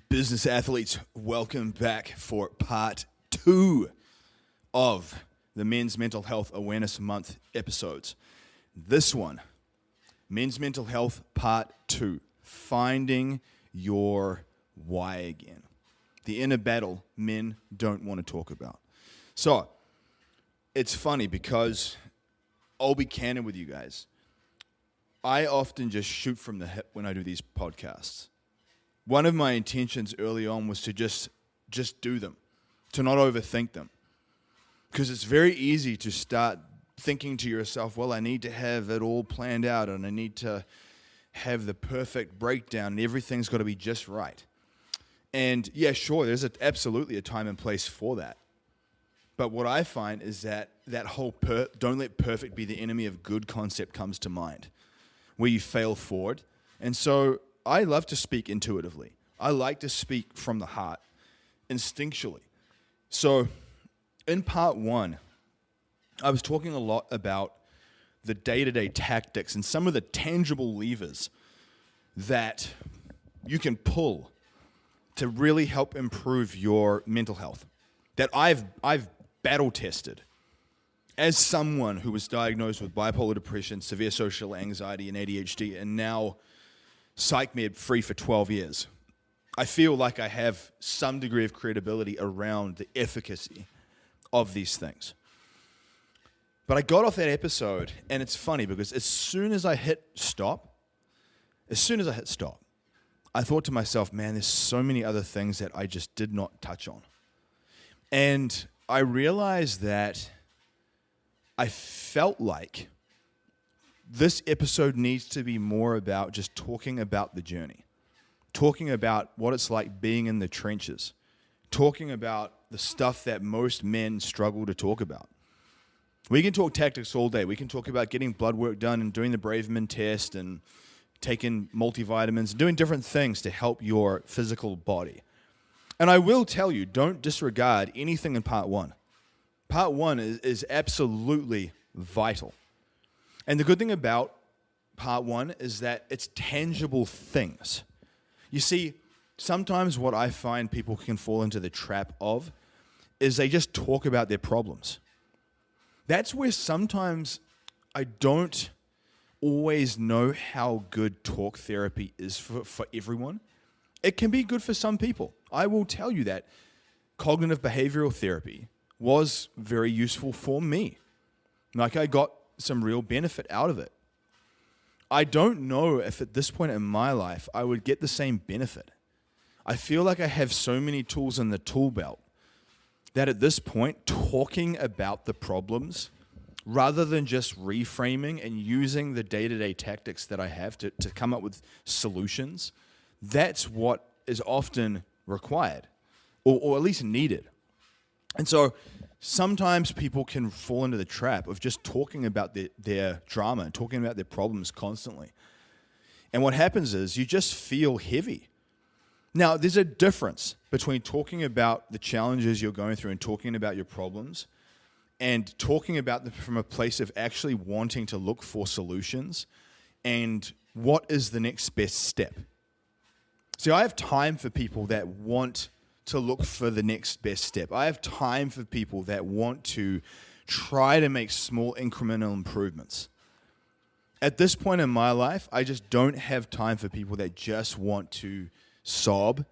Business athletes, welcome back for part 2 of the Men's Mental Health Awareness Month episodes. This one, Men's Mental Health Part 2, Finding Your Why Again. The inner battle men don't want to talk about. So, it's funny because I'll be candid with you guys. I often just shoot from the hip when I do these podcasts. One of my intentions early on was to just do them, to not overthink them. Because it's very easy to start thinking to yourself, well, I need to have it all planned out and I need to have the perfect breakdown and everything's got to be just right. And yeah, sure, there's absolutely a time and place for that. But what I find is that whole don't let perfect be the enemy of good concept comes to mind, where you fail forward. And so I love to speak intuitively. I like to speak from the heart, instinctually. So in part 1, I was talking a lot about the day-to-day tactics and some of the tangible levers that you can pull to really help improve your mental health, that I've battle-tested as someone who was diagnosed with bipolar depression, severe social anxiety, and ADHD, and now psych med free for 12 years. I feel like I have some degree of credibility around the efficacy of these things. But I got off that episode, and it's funny because as soon as I hit stop, I thought to myself, man, there's so many other things that I just did not touch on. And I realized that I felt like this episode needs to be more about just talking about the journey, talking about what it's like being in the trenches, talking about the stuff that most men struggle to talk about. We can talk tactics all day. We can talk about getting blood work done and doing the Braverman test and taking multivitamins and doing different things to help your physical body. And I will tell you, don't disregard anything in part 1. Part 1 is absolutely vital. And the good thing about part 1 is that it's tangible things. You see, sometimes what I find people can fall into the trap of is they just talk about their problems. That's where sometimes I don't always know how good talk therapy is for everyone. It can be good for some people. I will tell you that cognitive behavioral therapy was very useful for me. Like, I got some real benefit out of it. I don't know if at this point in my life I would get the same benefit. I feel like I have so many tools in the tool belt that at this point, talking about the problems rather than just reframing and using the day-to-day tactics that I have to come up with solutions, that's what is often required or at least needed. And so sometimes people can fall into the trap of just talking about their drama and talking about their problems constantly. And what happens is you just feel heavy. Now, there's a difference between talking about the challenges you're going through and talking about your problems and talking about them from a place of actually wanting to look for solutions and what is the next best step. See, I have time for people that want to look for the next best step. I have time for people that want to try to make small incremental improvements. At this point in my life, I just don't have time for people that just want to sob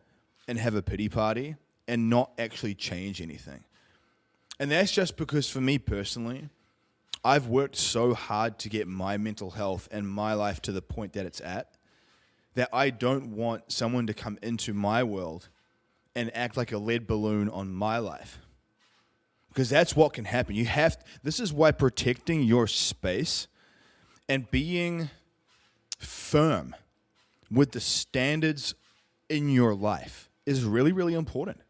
and have a pity party and not actually change anything. And that's just because for me personally, I've worked so hard to get my mental health and my life to the point that it's at, that I don't want someone to come into my world and act like a lead balloon on my life. Because that's what can happen. This is why protecting your space and being firm with the standards in your life is really, really important.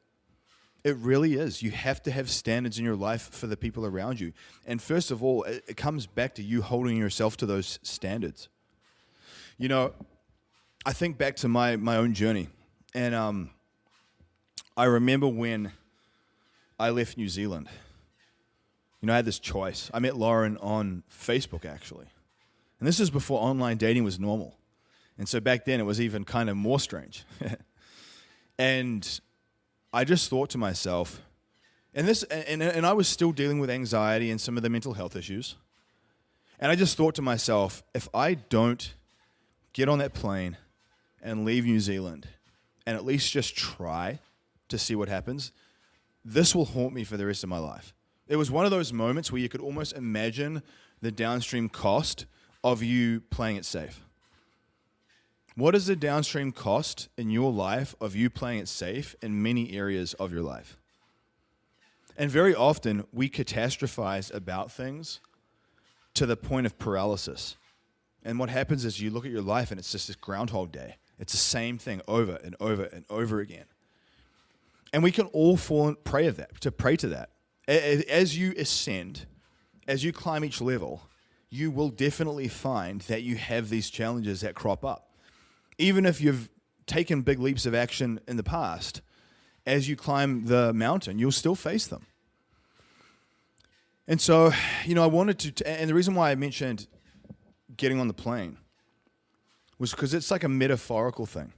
It really is. You have to have standards in your life for the people around you. And first of all, it comes back to you holding yourself to those standards. You know, I think back to my own journey. And I remember when I left New Zealand. You know, I had this choice. I met Lauren on Facebook, actually. And this is before online dating was normal. And so back then, it was even kind of more strange. And I just thought to myself, and I was still dealing with anxiety and some of the mental health issues. And I just thought to myself, if I don't get on that plane and leave New Zealand and at least just try to see what happens, this will haunt me for the rest of my life. It was one of those moments where you could almost imagine the downstream cost of you playing it safe. What is the downstream cost in your life of you playing it safe in many areas of your life? And very often we catastrophize about things to the point of paralysis. And what happens is you look at your life and it's just this Groundhog Day. It's the same thing over and over and over again. And we can all fall and pray to that. As you ascend, as you climb each level, you will definitely find that you have these challenges that crop up. Even if you've taken big leaps of action in the past, as you climb the mountain, you'll still face them. And so, I wanted to, and the reason why I mentioned getting on the plane was because it's like a metaphorical thing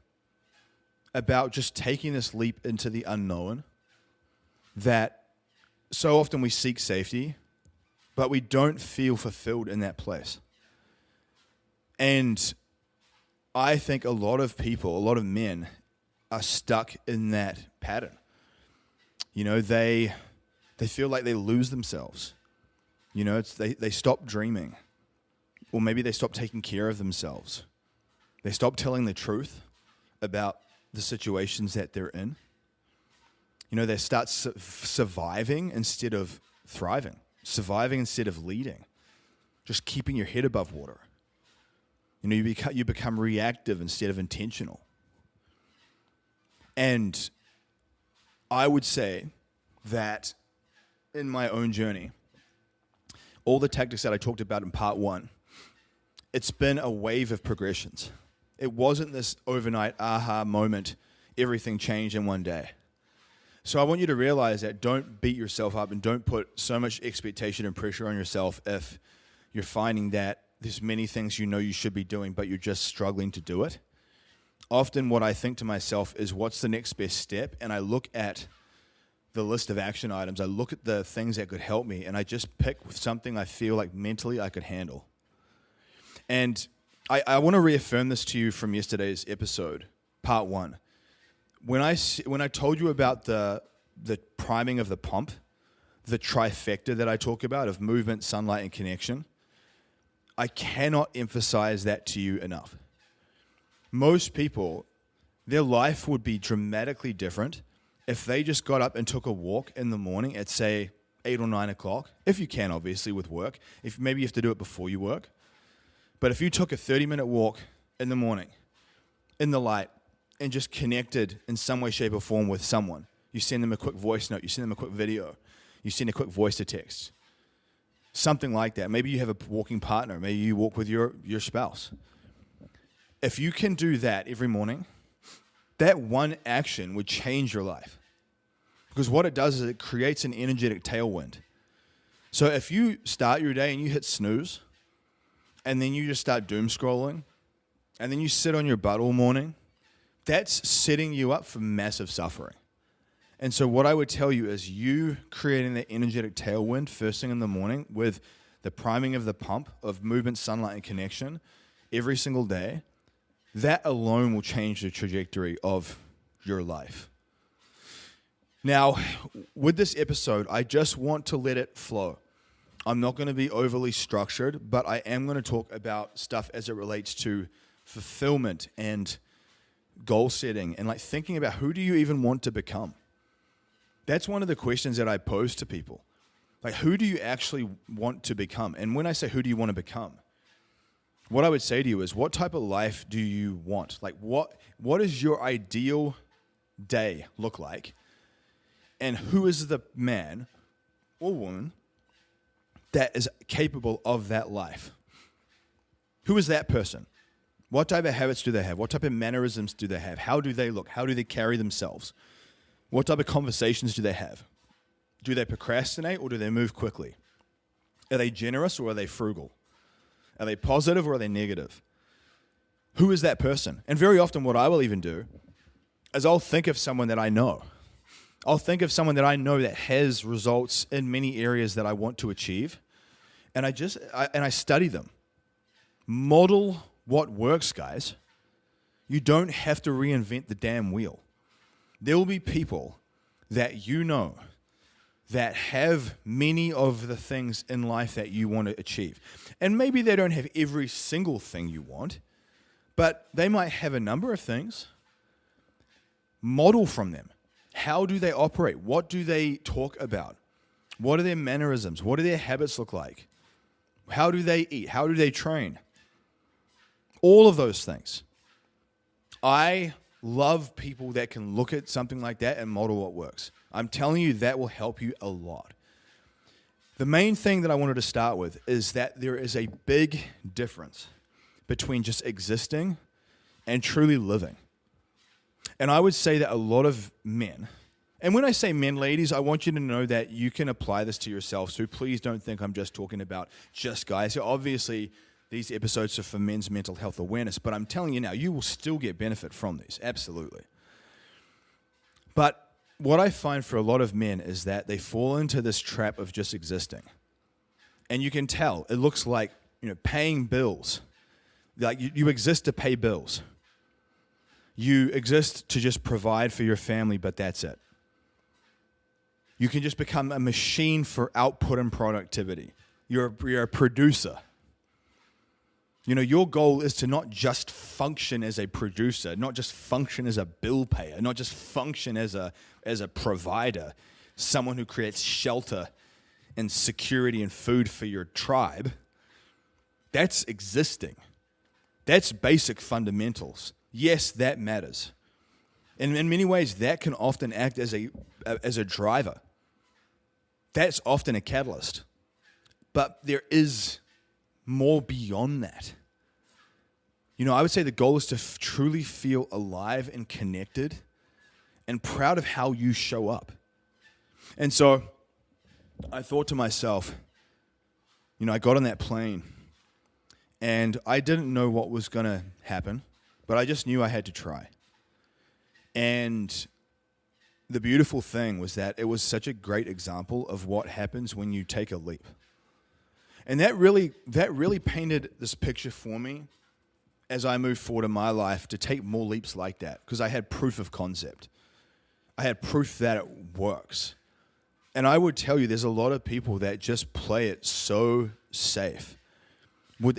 about just taking this leap into the unknown, that so often we seek safety, but we don't feel fulfilled in that place. And I think a lot of people, a lot of men are stuck in that pattern. They feel like they lose themselves. They stop dreaming. Or maybe they stop taking care of themselves. They stop telling the truth about the situations that they're in. They start surviving instead of thriving. Surviving instead of leading. Just keeping your head above water. You become reactive instead of intentional. And I would say that in my own journey, all the tactics that I talked about in part 1, it's been a wave of progressions. It wasn't this overnight aha moment, everything changed in one day. So I want you to realize that don't beat yourself up and don't put so much expectation and pressure on yourself if you're finding that there's many things you should be doing, but you're just struggling to do it. Often what I think to myself is, what's the next best step? And I look at the list of action items. I look at the things that could help me, and I just pick something I feel like mentally I could handle. And I want to reaffirm this to you from yesterday's episode, part 1. When I told you about the priming of the pump, the trifecta that I talk about of movement, sunlight, and connection, I cannot emphasize that to you enough. Most people, their life would be dramatically different if they just got up and took a walk in the morning at, say, 8 or 9 o'clock, if you can, obviously, with work. If maybe you have to do it before you work. But if you took a 30-minute walk in the morning, in the light, and just connected in some way, shape, or form with someone, you send them a quick voice note, you send them a quick video, you send a quick voice to text, something like that. Maybe you have a walking partner. Maybe you walk with your spouse. If you can do that every morning, that one action would change your life. Because what it does is it creates an energetic tailwind. So if you start your day and you hit snooze, and then you just start doom scrolling, and then you sit on your butt all morning, that's setting you up for massive suffering. And so what I would tell you is you creating that energetic tailwind first thing in the morning with the priming of the pump of movement, sunlight, and connection every single day, that alone will change the trajectory of your life. Now, with this episode, I just want to let it flow. I'm not going to be overly structured, but I am going to talk about stuff as it relates to fulfillment and goal setting and like thinking about who do you even want to become. That's one of the questions that I pose to people. Like, who do you actually want to become? And when I say who do you want to become, what I would say to you is, what type of life do you want? Like, what does your ideal day look like? And who is the man or woman that is capable of that life? Who is that person? What type of habits do they have? What type of mannerisms do they have? How do they look? How do they carry themselves? What type of conversations do they have? Do they procrastinate or do they move quickly? Are they generous or are they frugal? Are they positive or are they negative? Who is that person? And very often what I will even do, is I'll think of someone that I know. I'll think of someone that I know that has results in many areas that I want to achieve, and I study them. Model what works, guys. You don't have to reinvent the damn wheel. There will be people that you know that have many of the things in life that you want to achieve. And maybe they don't have every single thing you want, but they might have a number of things. Model from them. How do they operate? What do they talk about? What are their mannerisms? What do their habits look like? How do they eat? How do they train? All of those things. I love people that can look at something like that and model what works. I'm telling you, that will help you a lot. The main thing that I wanted to start with is that there is a big difference between just existing and truly living. And I would say that a lot of men, and when I say men, ladies, I want you to know that you can apply this to yourself, so please don't think I'm just talking about just guys. So obviously, these episodes are for men's mental health awareness, but I'm telling you now, you will still get benefit from these, absolutely. But what I find for a lot of men is that they fall into this trap of just existing. And you can tell, it looks like, paying bills. Like you exist to pay bills. You exist to just provide for your family, but that's it. You can just become a machine for output and productivity. You're a producer. Your goal is to not just function as a producer, not just function as a bill payer, not just function as a provider, someone who creates shelter and security and food for your tribe. That's existing. That's basic fundamentals. Yes, that matters. And in many ways, that can often act as a driver. That's often a catalyst. But there is more beyond that. I would say the goal is to truly feel alive and connected and proud of how you show up. And so I thought to myself, I got on that plane and I didn't know what was going to happen. But I just knew I had to try. And the beautiful thing was that it was such a great example of what happens when you take a leap. And that really painted this picture for me as I moved forward in my life to take more leaps like that, because I had proof of concept. I had proof that it works. And I would tell you, there's a lot of people that just play it so safe.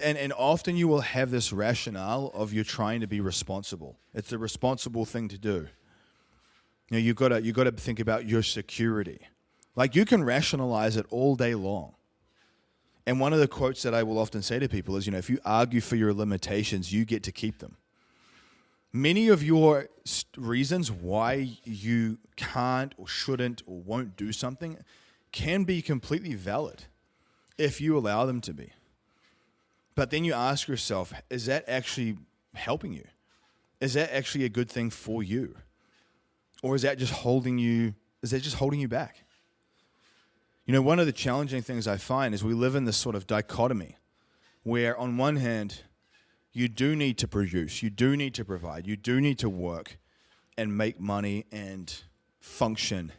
And often you will have this rationale of you're trying to be responsible. It's a responsible thing to do. You've got to think about your security. Like, you can rationalize it all day long. And one of the quotes that I will often say to people is, if you argue for your limitations, you get to keep them. Many of your reasons why you can't or shouldn't or won't do something can be completely valid if you allow them to be. But then you ask yourself, is that actually helping you? Is that actually a good thing for you? Or is that just holding you back? One of the challenging things I find is we live in this sort of dichotomy where on one hand, you do need to produce, you do need to provide, you do need to work and make money and function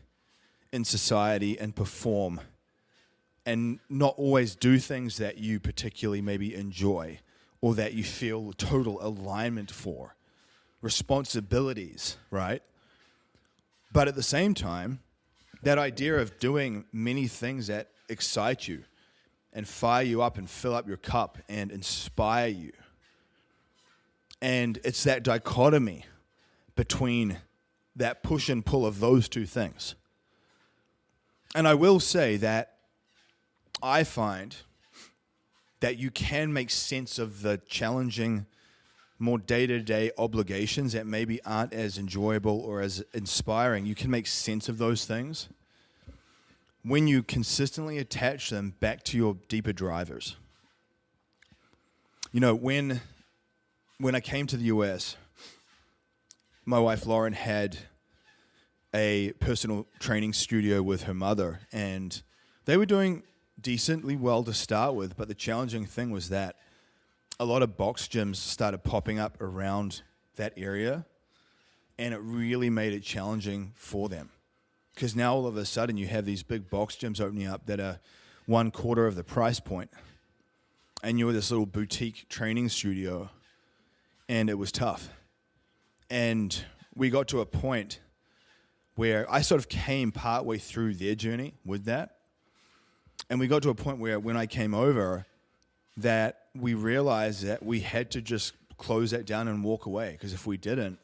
in society and perform, and not always do things that you particularly maybe enjoy or that you feel total alignment for. Responsibilities, right? But at the same time, that idea of doing many things that excite you and fire you up and fill up your cup and inspire you. And it's that dichotomy between that push and pull of those two things. And I will say that I find that you can make sense of the challenging, more day-to-day obligations that maybe aren't as enjoyable or as inspiring. You can make sense of those things when you consistently attach them back to your deeper drivers. When I came to the US, my wife Lauren had a personal training studio with her mother, and they were doing decently well to start with, but the challenging thing was that a lot of box gyms started popping up around that area, And it really made it challenging for them. Because now all of a sudden you have these big box gyms opening up that are 1/4 of the price point. And you're this little boutique training studio. And it was tough. And we got to a point where I sort of came partway through their journey with that. And we got to a point where when I came over, that we realized that we had to just close that down and walk away. Because if we didn't,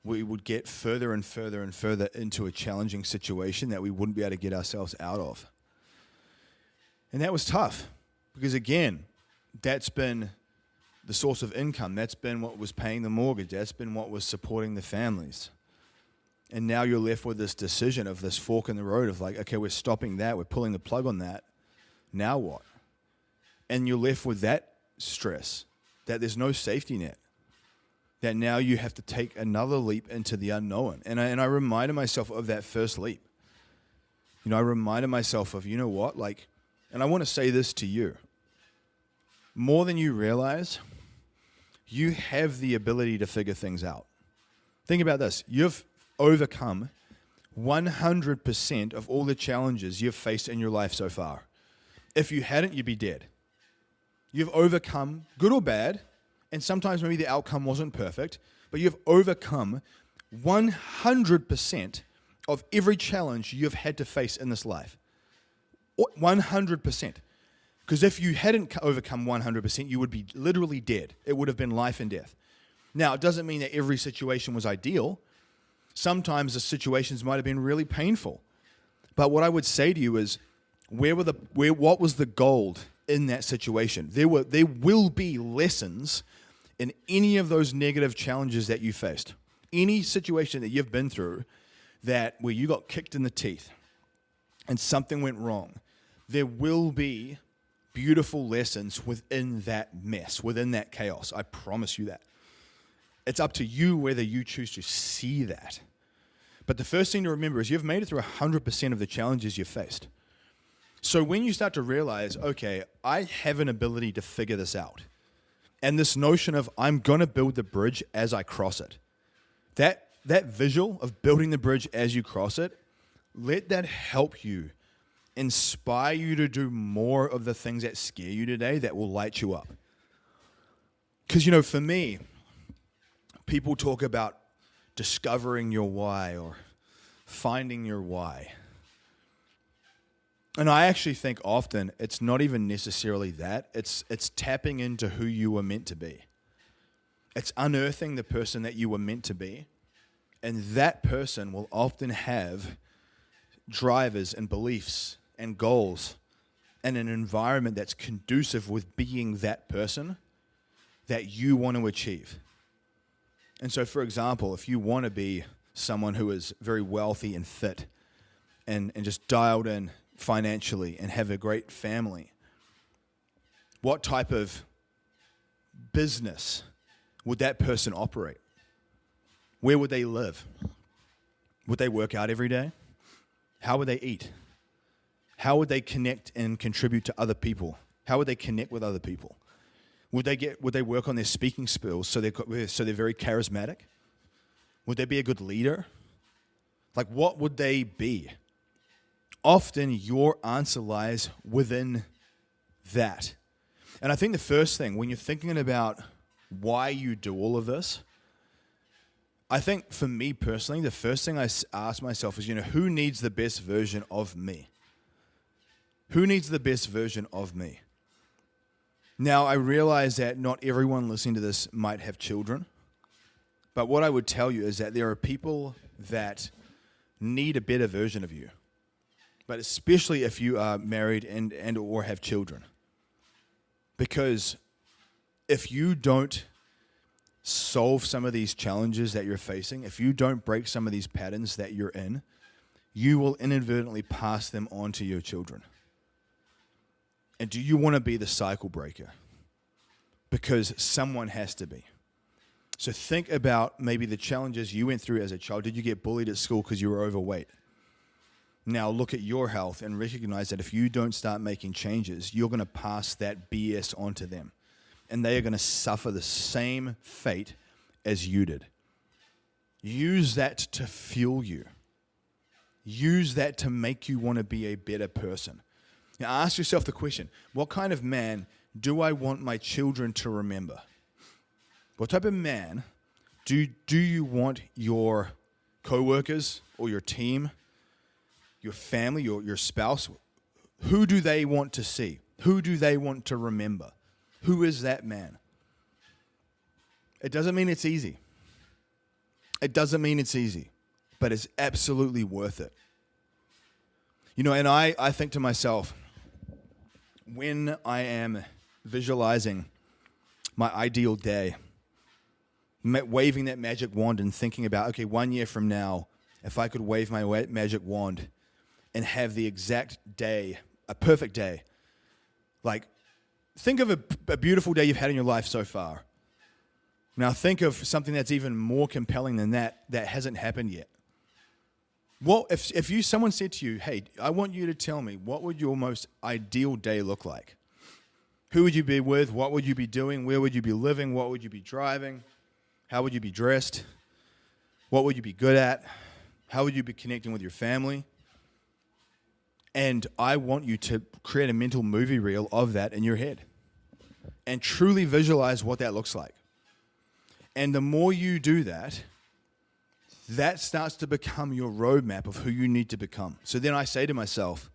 we would get further and further and further into a challenging situation that we wouldn't be able to get ourselves out of. And that was tough. Because again, that's been the source of income. That's been what was paying the mortgage. That's been what was supporting the families. And now you're left with this decision of this fork in the road of like, okay, we're stopping that. We're pulling the plug on that. Now what? And you're left with that stress, that there's no safety net, that now you have to take another leap into the unknown. And I reminded myself of that first leap. I reminded myself of, you know what, like, and I want to say this to you. More than you realize, you have the ability to figure things out. Think about this. You've overcome 100% of all the challenges you've faced in your life so far. If you hadn't, you'd be dead. You've overcome, good or bad, and sometimes maybe the outcome wasn't perfect, but you've overcome 100% of every challenge you've had to face in this life. 100%. Because if you hadn't overcome 100%, you would be literally dead. It would have been life and death. Now, it doesn't mean that every situation was ideal. Sometimes the situations might have been really painful. But what I would say to you is, what was the gold in that situation? There will be lessons in any of those negative challenges that you faced. Any situation that you've been through where you got kicked in the teeth and something went wrong, there will be beautiful lessons within that mess, within that chaos. I promise you that. It's up to you whether you choose to see that. But the first thing to remember is you've made it through 100% of the challenges you've faced. So when you start to realize, okay, I have an ability to figure this out, and this notion of I'm going to build the bridge as I cross it, that visual of building the bridge as you cross it, let that help you, inspire you to do more of the things that scare you today that will light you up. Because, for me, people talk about discovering your why or finding your why. And I actually think often it's not even necessarily that. It's tapping into who you were meant to be. It's unearthing the person that you were meant to be. And that person will often have drivers and beliefs and goals and an environment that's conducive with being that person that you want to achieve. And so, for example, if you want to be someone who is very wealthy and fit and just dialed in financially and have a great family, what type of business would that person operate? Where would they live? Would they work out every day? How would they eat? How would they connect and contribute to other people? How would they connect with other people? Would they work on their speaking skills so they're very charismatic? Would they be a good leader? Like, what would they be? Often your answer lies within that. And I think the first thing, when you're thinking about why you do all of this, I think for me personally, the first thing I ask myself is, who needs the best version of me? Who needs the best version of me? Now, I realize that not everyone listening to this might have children, but what I would tell you is that there are people that need a better version of you, but especially if you are married and or have children. Because if you don't solve some of these challenges that you're facing, if you don't break some of these patterns that you're in, you will inadvertently pass them on to your children. And do you want to be the cycle breaker? Because someone has to be. So think about maybe the challenges you went through as a child. Did you get bullied at school because you were overweight? Now look at your health and recognize that if you don't start making changes, you're going to pass that BS on to them. And they are going to suffer the same fate as you did. Use that to fuel you. Use that to make you want to be a better person. Now ask yourself the question, what kind of man do I want my children to remember? What type of man do you want your co-workers or your team, your family, your spouse, who do they want to see? Who do they want to remember? Who is that man? It doesn't mean it's easy. It doesn't mean it's easy, but it's absolutely worth it. You know, and I think to myself, when I am visualizing my ideal day, waving that magic wand and thinking about, okay, 1 year from now, if I could wave my magic wand and have the exact day, a perfect day, like think of a beautiful day you've had in your life so far. Now think of something that's even more compelling than that hasn't happened yet. Well, if someone said to you, hey, I want you to tell me, what would your most ideal day look like? Who would you be with? What would you be doing? Where would you be living? What would you be driving? How would you be dressed? What would you be good at? How would you be connecting with your family? And I want you to create a mental movie reel of that in your head and truly visualize what that looks like. And the more you do that, that starts to become your roadmap of who you need to become. So then I say to myself,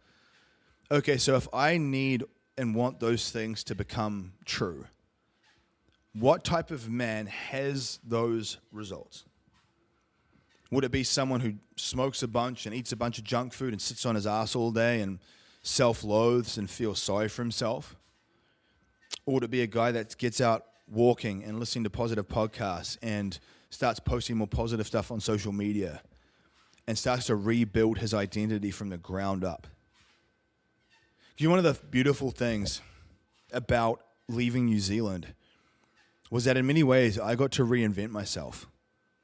okay, so if I need and want those things to become true, what type of man has those results? Would it be someone who smokes a bunch and eats a bunch of junk food and sits on his ass all day and self-loathes and feels sorry for himself? Or would it be a guy that gets out walking and listening to positive podcasts and starts posting more positive stuff on social media and starts to rebuild his identity from the ground up? You know, one of the beautiful things about leaving New Zealand was that in many ways I got to reinvent myself.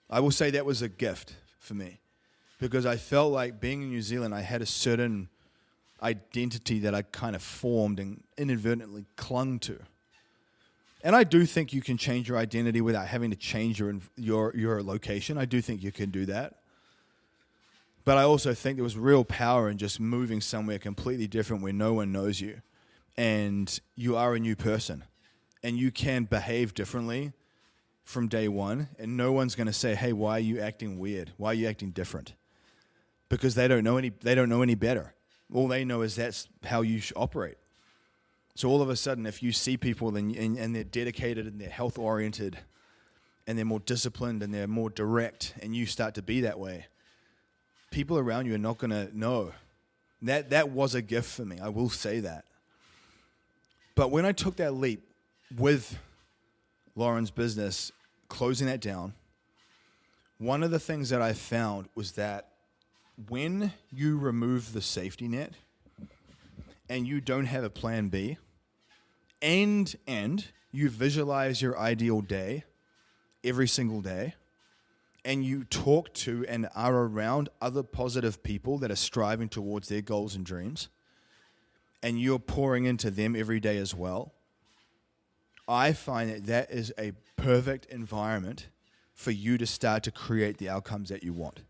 I will say that was a gift for me because I felt like being in New Zealand, I had a certain identity that I kind of formed and inadvertently clung to. And I do think you can change your identity without having to change your location. I do think you can do that. But I also think there was real power in just moving somewhere completely different where no one knows you. And you are a new person. And you can behave differently from day one. And no one's going to say, hey, why are you acting weird? Why are you acting different? Because they don't know any better. All they know is that's how you should operate. So all of a sudden, if you see people and they're dedicated and they're health-oriented and they're more disciplined and they're more direct and you start to be that way, people around you are not going to know. That was a gift for me. I will say that. But when I took that leap with Lauren's business, closing that down, one of the things that I found was that when you remove the safety net and you don't have a plan B, and you visualize your ideal day every single day, and you talk to and are around other positive people that are striving towards their goals and dreams, and you're pouring into them every day as well, I find that is a perfect environment for you to start to create the outcomes that you want.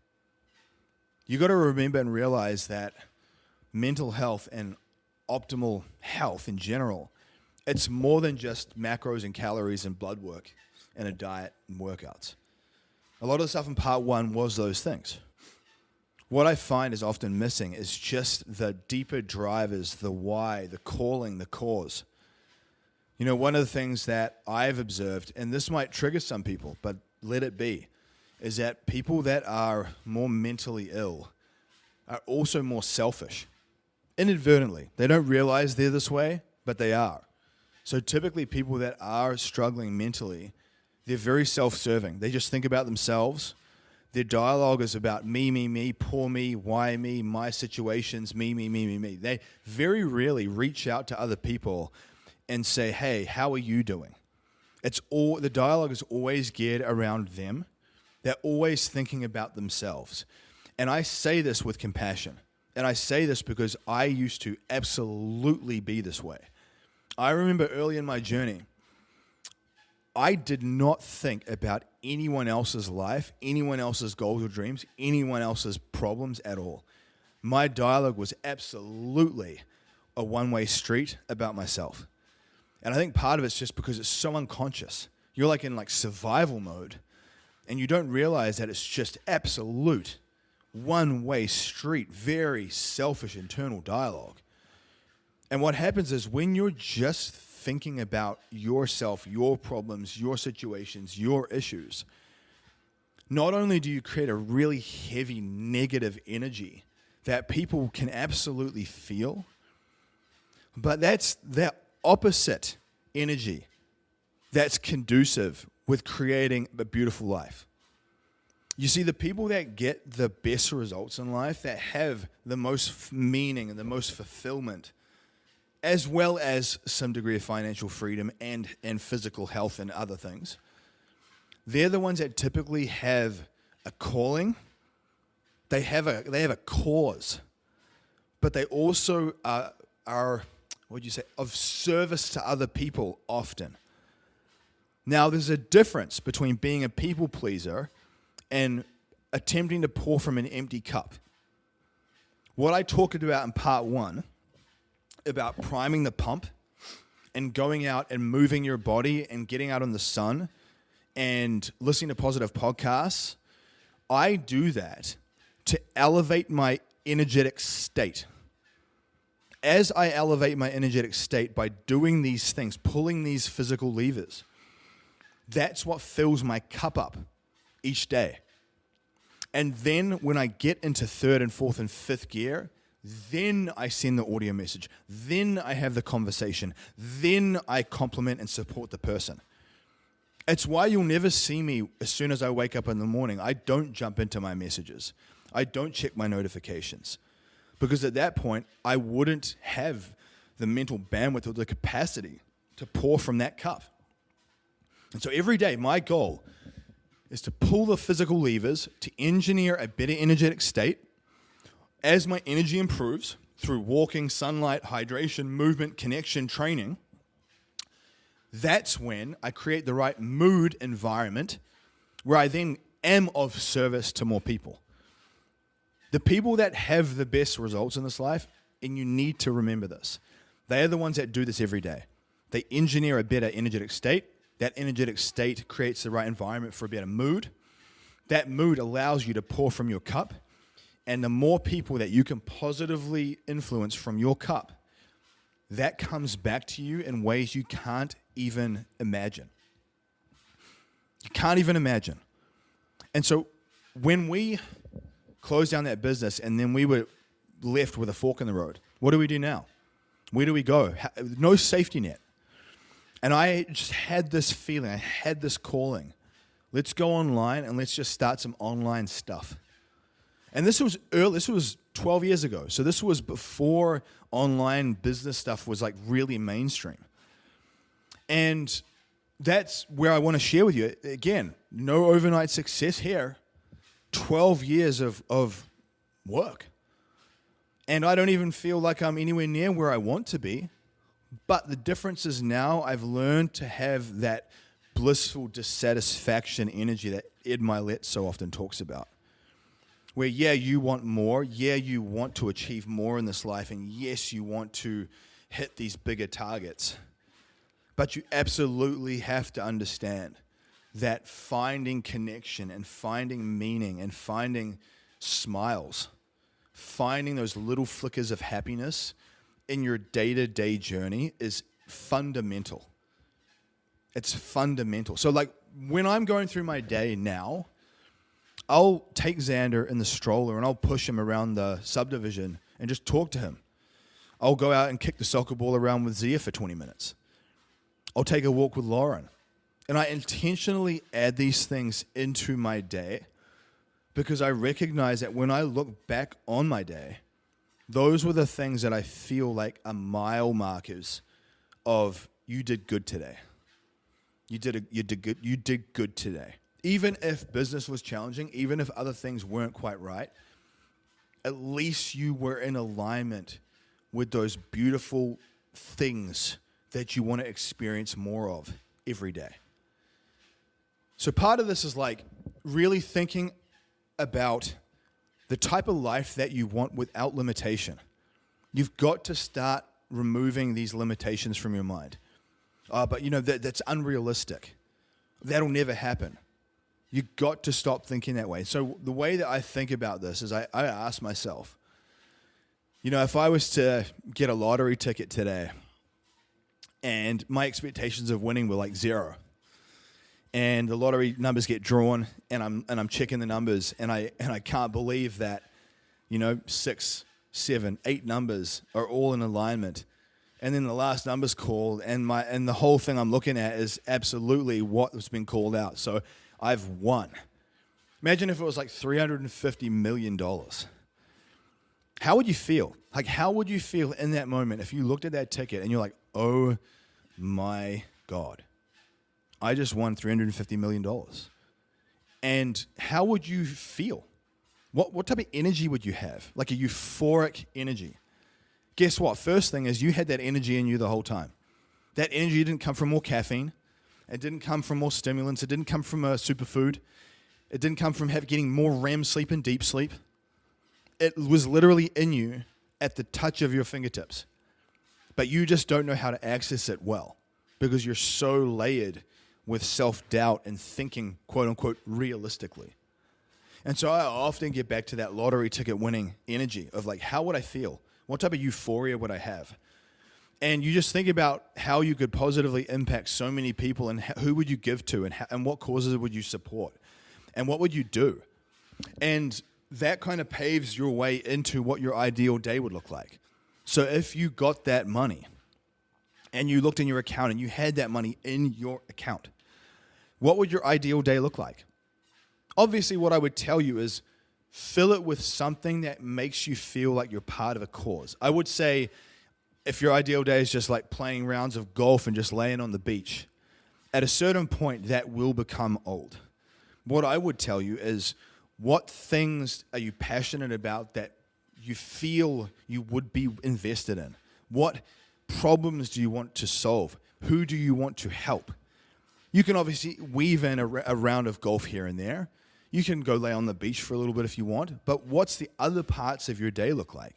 You got to remember and realize that mental health and optimal health in general, it's more than just macros and calories and blood work and a diet and workouts. A lot of the stuff in part one was those things. What I find is often missing is just the deeper drivers, the why, the calling, the cause. You know, one of the things that I've observed, and this might trigger some people, but let it be, is that people that are more mentally ill are also more selfish. Inadvertently. They don't realize they're this way, but they are. So typically people that are struggling mentally, they're very self-serving. They just think about themselves. Their dialogue is about me, poor me, why me, my situations, me. They very rarely reach out to other people and say, hey, how are you doing? The dialogue is always geared around them. They're always thinking about themselves. And I say this with compassion. And I say this because I used to absolutely be this way. I remember early in my journey, I did not think about anyone else's life, anyone else's goals or dreams, anyone else's problems at all. My dialogue was absolutely a one-way street about myself. And I think part of it's just because it's so unconscious. You're like in like survival mode, and you don't realize that it's just absolute one-way street, very selfish internal dialogue. And what happens is when you're just thinking about yourself, your problems, your situations, your issues, not only do you create a really heavy negative energy that people can absolutely feel, but that's the opposite energy that's conducive with creating a beautiful life. You see, the people that get the best results in life, that have the most meaning and the most fulfillment, as well as some degree of financial freedom and physical health and other things, they're the ones that typically have a calling. They have a cause, but they also are of service to other people often. Now, there's a difference between being a people pleaser and attempting to pour from an empty cup. What I talked about in part 1, about priming the pump and going out and moving your body and getting out in the sun and listening to positive podcasts, I do that to elevate my energetic state. As I elevate my energetic state by doing these things, pulling these physical levers, that's what fills my cup up each day. And then when I get into 3rd and 4th and 5th gear, then I send the audio message. Then I have the conversation. Then I compliment and support the person. It's why you'll never see me as soon as I wake up in the morning. I don't jump into my messages. I don't check my notifications. Because at that point, I wouldn't have the mental bandwidth or the capacity to pour from that cup. And so every day, my goal is to pull the physical levers to engineer a better energetic state. As my energy improves through walking, sunlight, hydration, movement, connection, training, that's when I create the right mood environment where I then am of service to more people. The people that have the best results in this life, and you need to remember this, they are the ones that do this every day. They engineer a better energetic state. That energetic state creates the right environment for a better mood. That mood allows you to pour from your cup. And the more people that you can positively influence from your cup, that comes back to you in ways you can't even imagine. You can't even imagine. And so when we closed down that business and then we were left with a fork in the road, what do we do now? Where do we go? No safety net. And I just had this feeling, I had this calling. Let's go online and let's just start some online stuff. And this was early, this was 12 years ago. So this was before online business stuff was like really mainstream. And that's where I want to share with you. Again, no overnight success here. 12 years of work. And I don't even feel like I'm anywhere near where I want to be. But the difference is now I've learned to have that blissful dissatisfaction energy that Ed Milet so often talks about. Where, yeah, you want more. Yeah, you want to achieve more in this life. And yes, you want to hit these bigger targets. But you absolutely have to understand that finding connection and finding meaning and finding smiles, finding those little flickers of happiness in your day-to-day journey is fundamental. It's fundamental. So like when I'm going through my day now, I'll take Xander in the stroller and I'll push him around the subdivision and just talk to him. I'll go out and kick the soccer ball around with Zia for 20 minutes. I'll take a walk with Lauren. And I intentionally add these things into my day because I recognize that when I look back on my day, those were the things that I feel like are mile markers of you did good today. You did good today. Even if business was challenging, even if other things weren't quite right, at least you were in alignment with those beautiful things that you want to experience more of every day. So part of this is like really thinking about the type of life that you want without limitation. You've got to start removing these limitations from your mind. But that's unrealistic. That'll never happen. You've got to stop thinking that way. So the way that I think about this is I ask myself, if I was to get a lottery ticket today and my expectations of winning were like 0, and the lottery numbers get drawn and I'm checking the numbers and I can't believe that 6, 7, 8 numbers are all in alignment, and then the last number's called and the whole thing I'm looking at is absolutely what has been called out. So I've won. Imagine if it was like $350 million. How would you feel? Like, how would you feel in that moment if you looked at that ticket and you're like, oh my God, I just won $350 million. And how would you feel? What type of energy would you have? Like a euphoric energy. Guess what? First thing is you had that energy in you the whole time. That energy didn't come from more caffeine. It didn't come from more stimulants. It didn't come from a superfood. It didn't come from getting more REM sleep and deep sleep. It was literally in you at the touch of your fingertips. But you just don't know how to access it well because you're so layered with self-doubt and thinking, quote unquote, realistically. And so I often get back to that lottery ticket winning energy of like, how would I feel? What type of euphoria would I have? And you just think about how you could positively impact so many people and who would you give to and what causes would you support and what would you do? And that kind of paves your way into what your ideal day would look like. So if you got that money and you looked in your account and you had that money in your account, what would your ideal day look like? Obviously, what I would tell you is fill it with something that makes you feel like you're part of a cause. I would say if your ideal day is just like playing rounds of golf and just laying on the beach, at a certain point that will become old. What I would tell you is what things are you passionate about that you feel you would be invested in? What problems do you want to solve? Who do you want to help? You can obviously weave in a round of golf here and there. You can go lay on the beach for a little bit if you want, but what's the other parts of your day look like?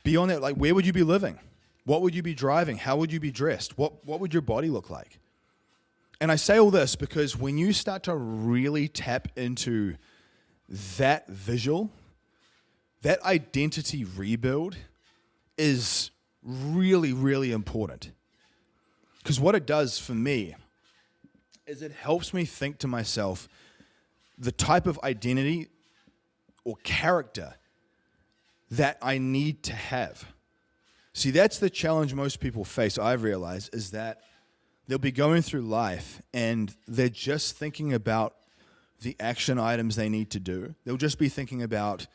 Beyond that, like where would you be living? What would you be driving? How would you be dressed? What would your body look like? And I say all this because when you start to really tap into that visual, that identity rebuild is really, really important. Because what it does for me is it helps me think to myself the type of identity or character that I need to have. See, that's the challenge most people face, I've realized, is that they'll be going through life and they're just thinking about the action items they need to do. They'll just be thinking about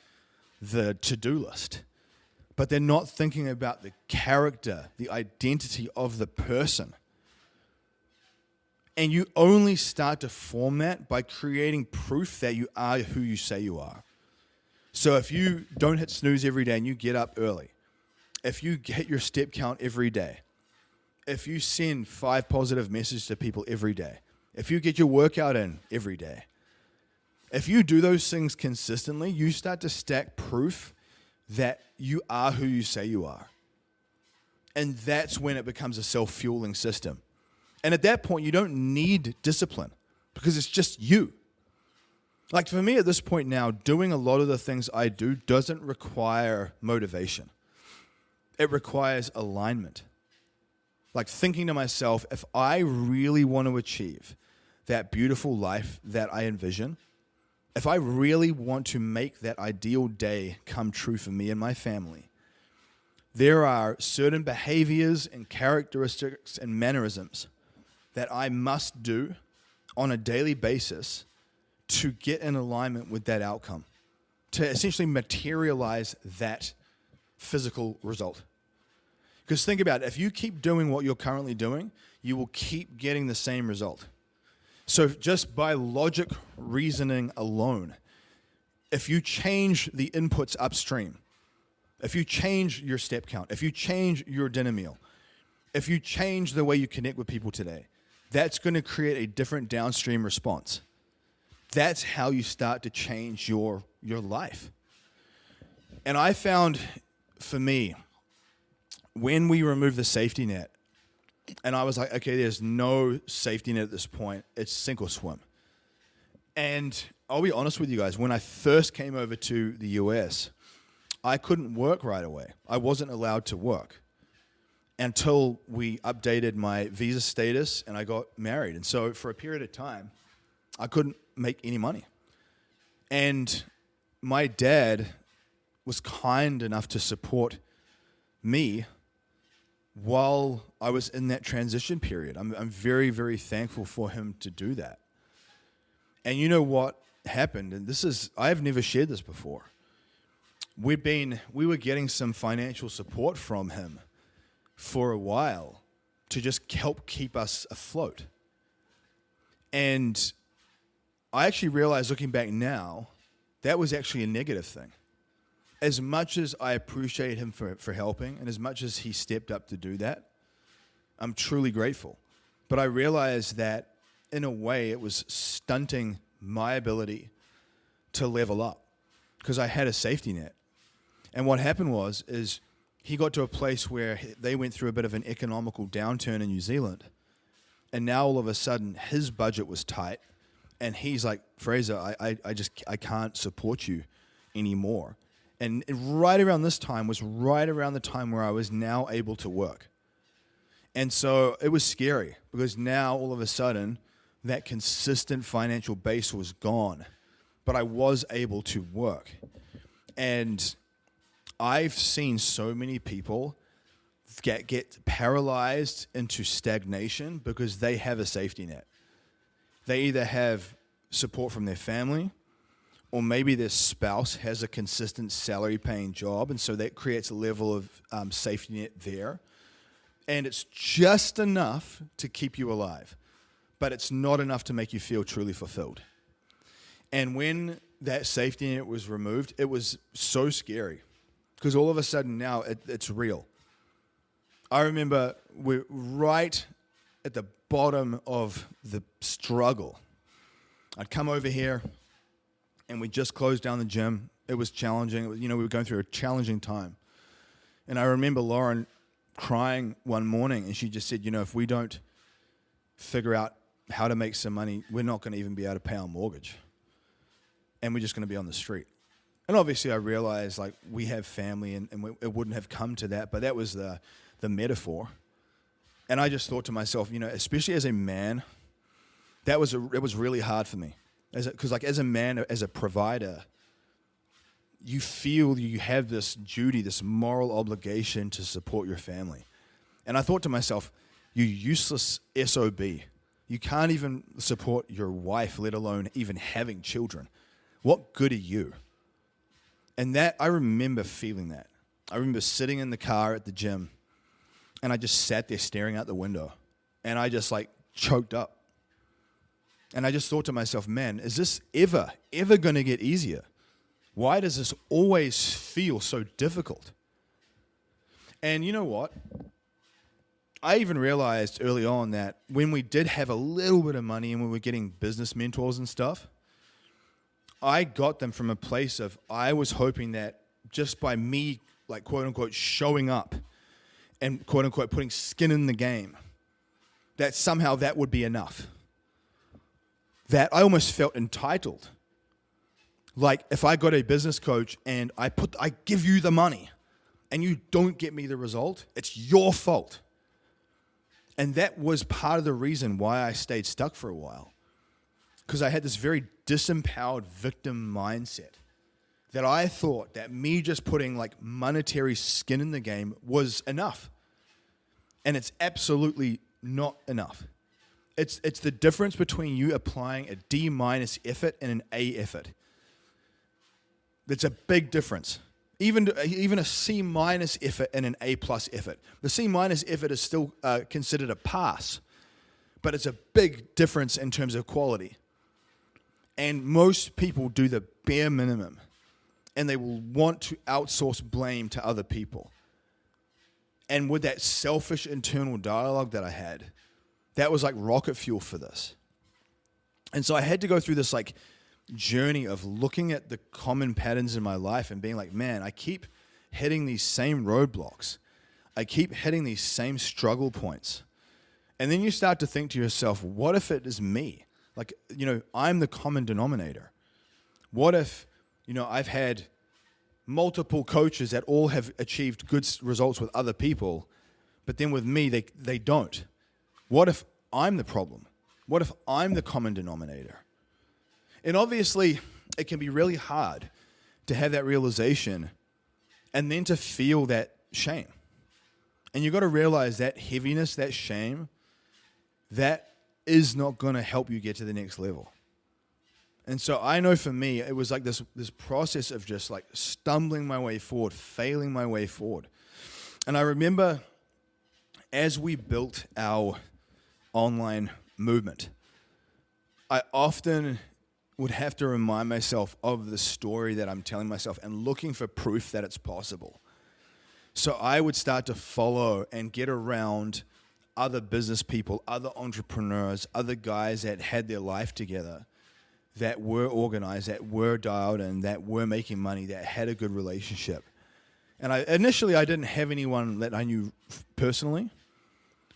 the to-do list. But they're not thinking about the character, the identity of the person. And you only start to form that by creating proof that you are who you say you are. So if you don't hit snooze every day and you get up early, if you hit your step count every day, if you send 5 positive messages to people every day, if you get your workout in every day, if you do those things consistently, you start to stack proof that you are who you say you are. And that's when it becomes a self-fueling system. And at that point, you don't need discipline because it's just you. Like for me at this point now, doing a lot of the things I do doesn't require motivation. It requires alignment. Like thinking to myself, if I really want to achieve that beautiful life that I envision, if I really want to make that ideal day come true for me and my family, there are certain behaviors and characteristics and mannerisms that I must do on a daily basis to get in alignment with that outcome, to essentially materialize that physical result. Because think about it, if you keep doing what you're currently doing, you will keep getting the same result. So just by logic reasoning alone, if you change the inputs upstream, if you change your step count, if you change your dinner meal, if you change the way you connect with people today, that's going to create a different downstream response. That's how you start to change your life. And I found, for me, when we removed the safety net, and I was like, okay, there's no safety net at this point. It's sink or swim. And I'll be honest with you guys, when I first came over to the US, I couldn't work right away. I wasn't allowed to work until we updated my visa status and I got married. And so for a period of time, I couldn't make any money. And my dad was kind enough to support me while I was in that transition period. I'm very, very thankful for him to do that. And you know what happened? And I've never shared this before. We were getting some financial support from him for a while to just help keep us afloat. And I actually realized, looking back now, that was actually a negative thing. As much as I appreciate him for helping, and as much as he stepped up to do that, I'm truly grateful. But I realized that, in a way, it was stunting my ability to level up because I had a safety net. And what happened is he got to a place where they went through a bit of an economical downturn in New Zealand. And now all of a sudden his budget was tight. And he's like, Fraser, I can't support you anymore. And right around this time was right around the time where I was now able to work. And so it was scary because now all of a sudden that consistent financial base was gone. But I was able to work. And I've seen so many people get paralyzed into stagnation because they have a safety net. They either have support from their family, or maybe their spouse has a consistent salary-paying job, and so that creates a level of safety net there. And it's just enough to keep you alive, but it's not enough to make you feel truly fulfilled. And when that safety net was removed, it was so scary. Because all of a sudden now it's real. I remember we're right at the bottom of the struggle. I'd come over here and we just closed down the gym. It was challenging. We were going through a challenging time. And I remember Lauren crying one morning and she just said, if we don't figure out how to make some money, we're not going to even be able to pay our mortgage. And we're just going to be on the street. And obviously I realized we have family and it wouldn't have come to that, but that was the metaphor. And I just thought to myself, especially as a man, it was really hard for me. Because as a man, as a provider, you feel you have this duty, this moral obligation to support your family. And I thought to myself, you useless SOB. You can't even support your wife, let alone even having children. What good are you? And that, I remember feeling that. I remember sitting in the car at the gym, and I just sat there staring out the window, and I just choked up. And I just thought to myself, man, is this ever going to get easier? Why does this always feel so difficult? And you know what? I even realized early on that when we did have a little bit of money and we were getting business mentors and stuff, I got them from a place of I was hoping that just by me, quote unquote, showing up and quote unquote putting skin in the game, that somehow that would be enough. That I almost felt entitled. If I got a business coach and I give you the money and you don't get me the result, it's your fault. And that was part of the reason why I stayed stuck for a while. Because I had this very disempowered victim mindset that I thought that me just putting monetary skin in the game was enough. And it's absolutely not enough. It's the difference between you applying a D- effort and an A effort. It's a big difference. Even a C- effort and an A+ effort. The C- effort is still considered a pass, but it's a big difference in terms of quality. And most people do the bare minimum, and they will want to outsource blame to other people. And with that selfish internal dialogue that I had, that was like rocket fuel for this. And so I had to go through this like journey of looking at the common patterns in my life and being like, man, I keep hitting these same roadblocks. I keep hitting these same struggle points. And then you start to think to yourself, what if it is me? Like, I'm the common denominator. What if, I've had multiple coaches that all have achieved good results with other people, but then with me, they don't? What if I'm the problem? What if I'm the common denominator? And obviously, it can be really hard to have that realization and then to feel that shame. And you've got to realize that heaviness, that shame, that is not going to help you get to the next level. And so I know for me, it was like this process of just like stumbling my way forward, failing my way forward. And I remember as we built our online movement, I often would have to remind myself of the story that I'm telling myself and looking for proof that it's possible. So I would start to follow and get around other business people, other entrepreneurs, other guys that had their life together, that were organized, that were dialed in, that were making money, that had a good relationship. And initially I didn't have anyone that I knew personally,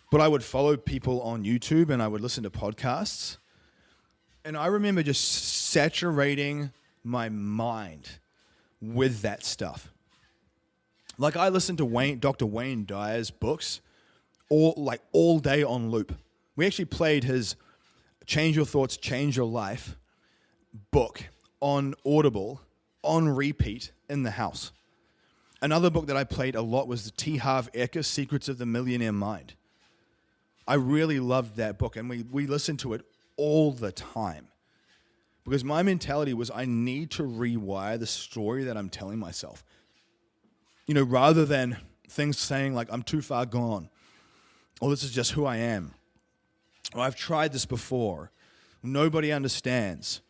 but I would follow people on YouTube and I would listen to podcasts. And I remember just saturating my mind with that stuff. Like I listened to Dr. Wayne Dyer's books all day on loop. We actually played his Change Your Thoughts, Change Your Life book on Audible, on repeat in the house. Another book that I played a lot was the T. Harv Eker, Secrets of the Millionaire Mind. I really loved that book, and we listened to it all the time because my mentality was I need to rewire the story that I'm telling myself. Rather than things saying like I'm too far gone, or this is just who I am, or I've tried this before, nobody understands,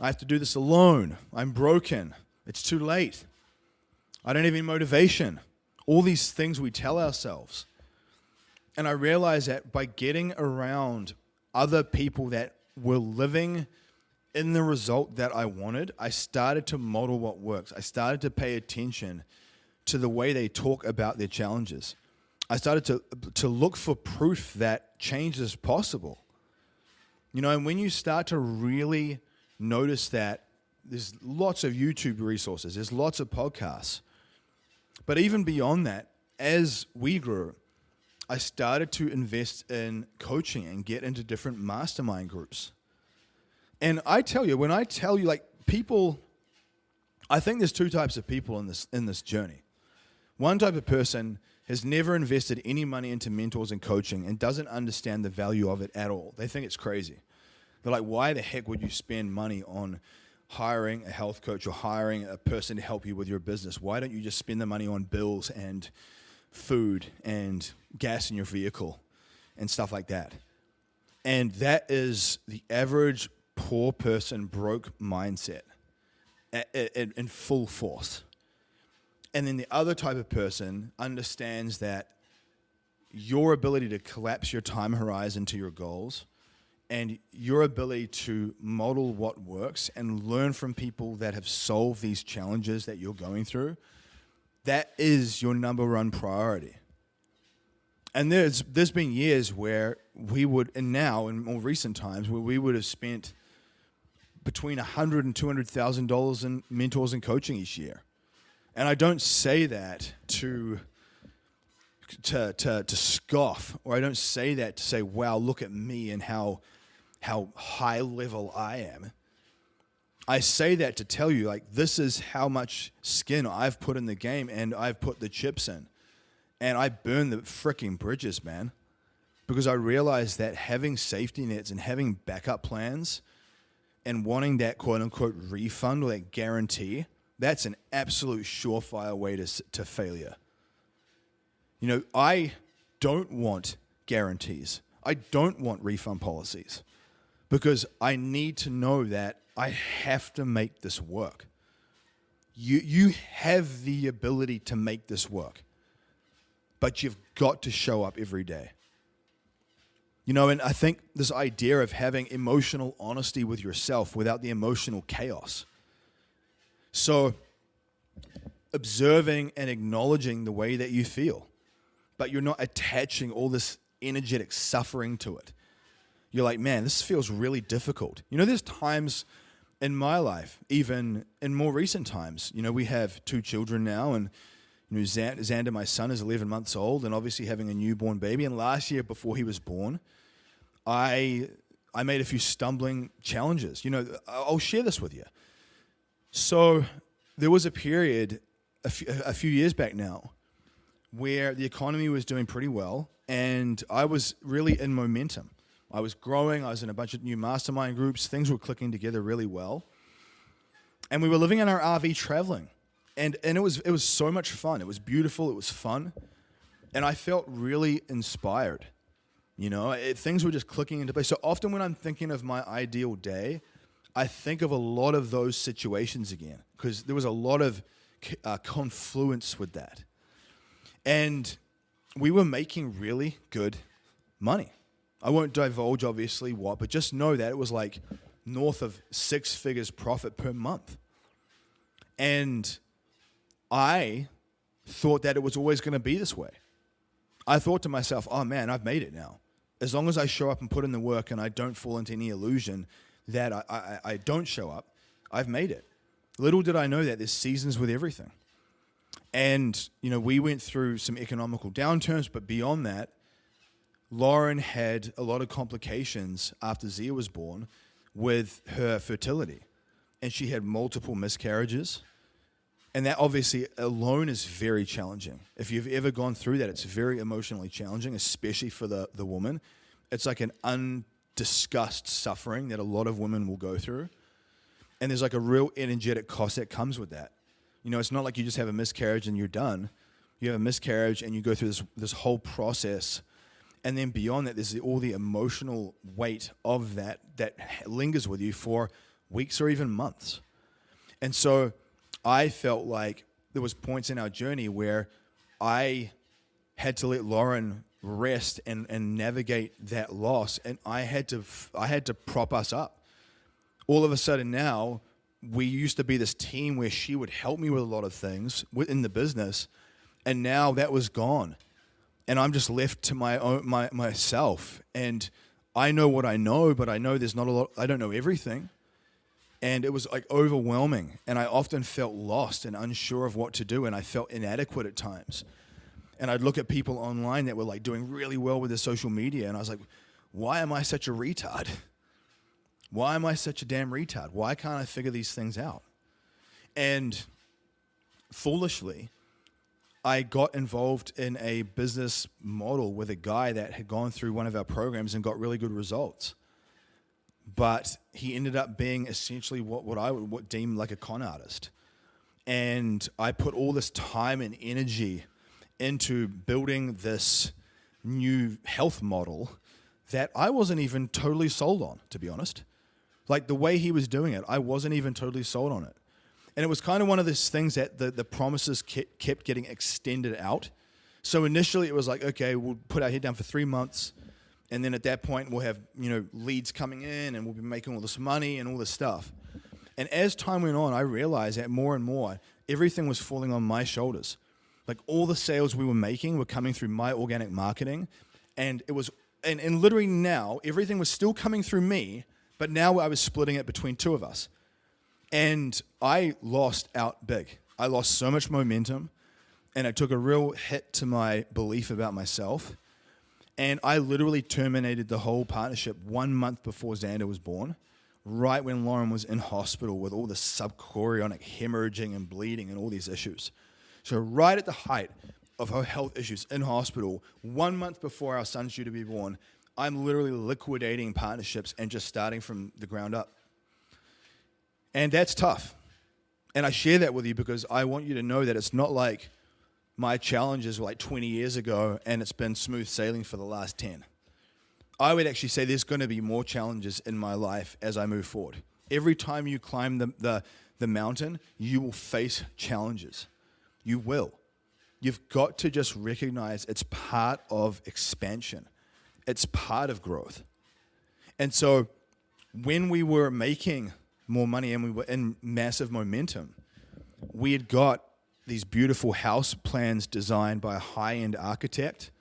I have to do this alone, I'm broken, it's too late, I don't have any motivation. All these things we tell ourselves. And I realized that by getting around other people that were living in the result that I wanted, I started to model what works. I started to pay attention to the way they talk about their challenges. I started to look for proof that change is possible. And when you start to really notice that, there's lots of YouTube resources, there's lots of podcasts. But even beyond that, as we grew, I started to invest in coaching and get into different mastermind groups. And I tell you, when I tell you, like, people, I think there's two types of people in this journey. One type of person has never invested any money into mentors and coaching and doesn't understand the value of it at all. They think it's crazy. They're like, why the heck would you spend money on hiring a health coach or hiring a person to help you with your business? Why don't you just spend the money on bills and food and gas in your vehicle and stuff like that? And that is the average poor person broke mindset in full force. And then the other type of person understands that your ability to collapse your time horizon to your goals and your ability to model what works and learn from people that have solved these challenges that you're going through, that is your number one priority. And there's been years where we would, and now in more recent times, where we would have spent between $100,000 and $200,000 in mentors and coaching each year. And I don't say that to scoff, or I don't say that to say, wow, look at me and how high level I am. I say that to tell you, like, this is how much skin I've put in the game and I've put the chips in. And I burn the freaking bridges, man. Because I realized that having safety nets and having backup plans and wanting that quote-unquote refund or that guarantee, that's an absolute surefire way to failure. I don't want guarantees. I don't want refund policies because I need to know that I have to make this work. You have the ability to make this work, but you've got to show up every day. And I think this idea of having emotional honesty with yourself without the emotional chaos. So observing and acknowledging the way that you feel, but you're not attaching all this energetic suffering to it. You're like, man, this feels really difficult. There's times in my life, even in more recent times, we have 2 children now, and Xander, my son, is 11 months old, and obviously having a newborn baby. And last year, before he was born, I made a few stumbling challenges. I'll share this with you. So there was a period a few years back now where the economy was doing pretty well, and I was really in momentum. I was growing. I was in a bunch of new mastermind groups. Things were clicking together really well. And we were living in our RV traveling. And it was so much fun. It was beautiful. It was fun. And I felt really inspired. Things were just clicking into place. So often when I'm thinking of my ideal day, I think of a lot of those situations again, because there was a lot of confluence with that. And we were making really good money. I won't divulge, obviously, what, but just know that it was like north of 6 figures profit per month. And I thought that it was always going to be this way. I thought to myself, oh man, I've made it now. As long as I show up and put in the work and I don't fall into any illusion that I don't show up, I've made it. Little did I know that there's seasons with everything. And, we went through some economical downturns, but beyond that, Lauren had a lot of complications after Zia was born with her fertility. And she had multiple miscarriages. And that obviously alone is very challenging. If you've ever gone through that, it's very emotionally challenging, especially for the woman. It's like an undiscussed suffering that a lot of women will go through. And there's like a real energetic cost that comes with that. It's not like you just have a miscarriage and you're done. You have a miscarriage and you go through this whole process. And then beyond that, there's all the emotional weight of that lingers with you for weeks or even months. And so I felt like there was points in our journey where I had to let Lauren rest and navigate that loss, and I had to prop us up. All of a sudden now, we used to be this team where she would help me with a lot of things within the business, and now that was gone. And I'm just left to myself. And I know what I know, but I know there's not a lot. I don't know everything. And it was like overwhelming. And I often felt lost and unsure of what to do. And I felt inadequate at times. And I'd look at people online that were like doing really well with their social media. And I was like, why am I such a retard? Why am I such a damn retard? Why can't I figure these things out? And foolishly, I got involved in a business model with a guy that had gone through one of our programs and got really good results. But he ended up being essentially what I would deem like a con artist. And I put all this time and energy into building this new health model that I wasn't even totally sold on, to be honest. Like the way he was doing it, I wasn't even totally sold on it. And it was kind of one of those things that the promises kept getting extended out. So initially it was like, okay, we'll put our head down for 3 months. And then at that point we'll have, leads coming in and we'll be making all this money and all this stuff. And as time went on, I realized that more and more, everything was falling on my shoulders. Like all the sales we were making were coming through my organic marketing. And it was, and literally now everything was still coming through me, but now I was splitting it between 2 of us. And I lost out big. I lost so much momentum, and it took a real hit to my belief about myself. And I literally terminated the whole partnership 1 month before Xander was born, right when Lauren was in hospital with all the subchorionic hemorrhaging and bleeding and all these issues. So right at the height of her health issues in hospital, 1 month before our son's due to be born, I'm literally liquidating partnerships and just starting from the ground up. And that's tough. And I share that with you because I want you to know that it's not like my challenges were like 20 years ago and it's been smooth sailing for the last 10. I would actually say there's going to be more challenges in my life as I move forward. Every time you climb the mountain, you will face challenges. You will. You've got to just recognize it's part of expansion. It's part of growth. And so when we were making more money and we were in massive momentum, we had got these beautiful house plans designed by a high-end architect.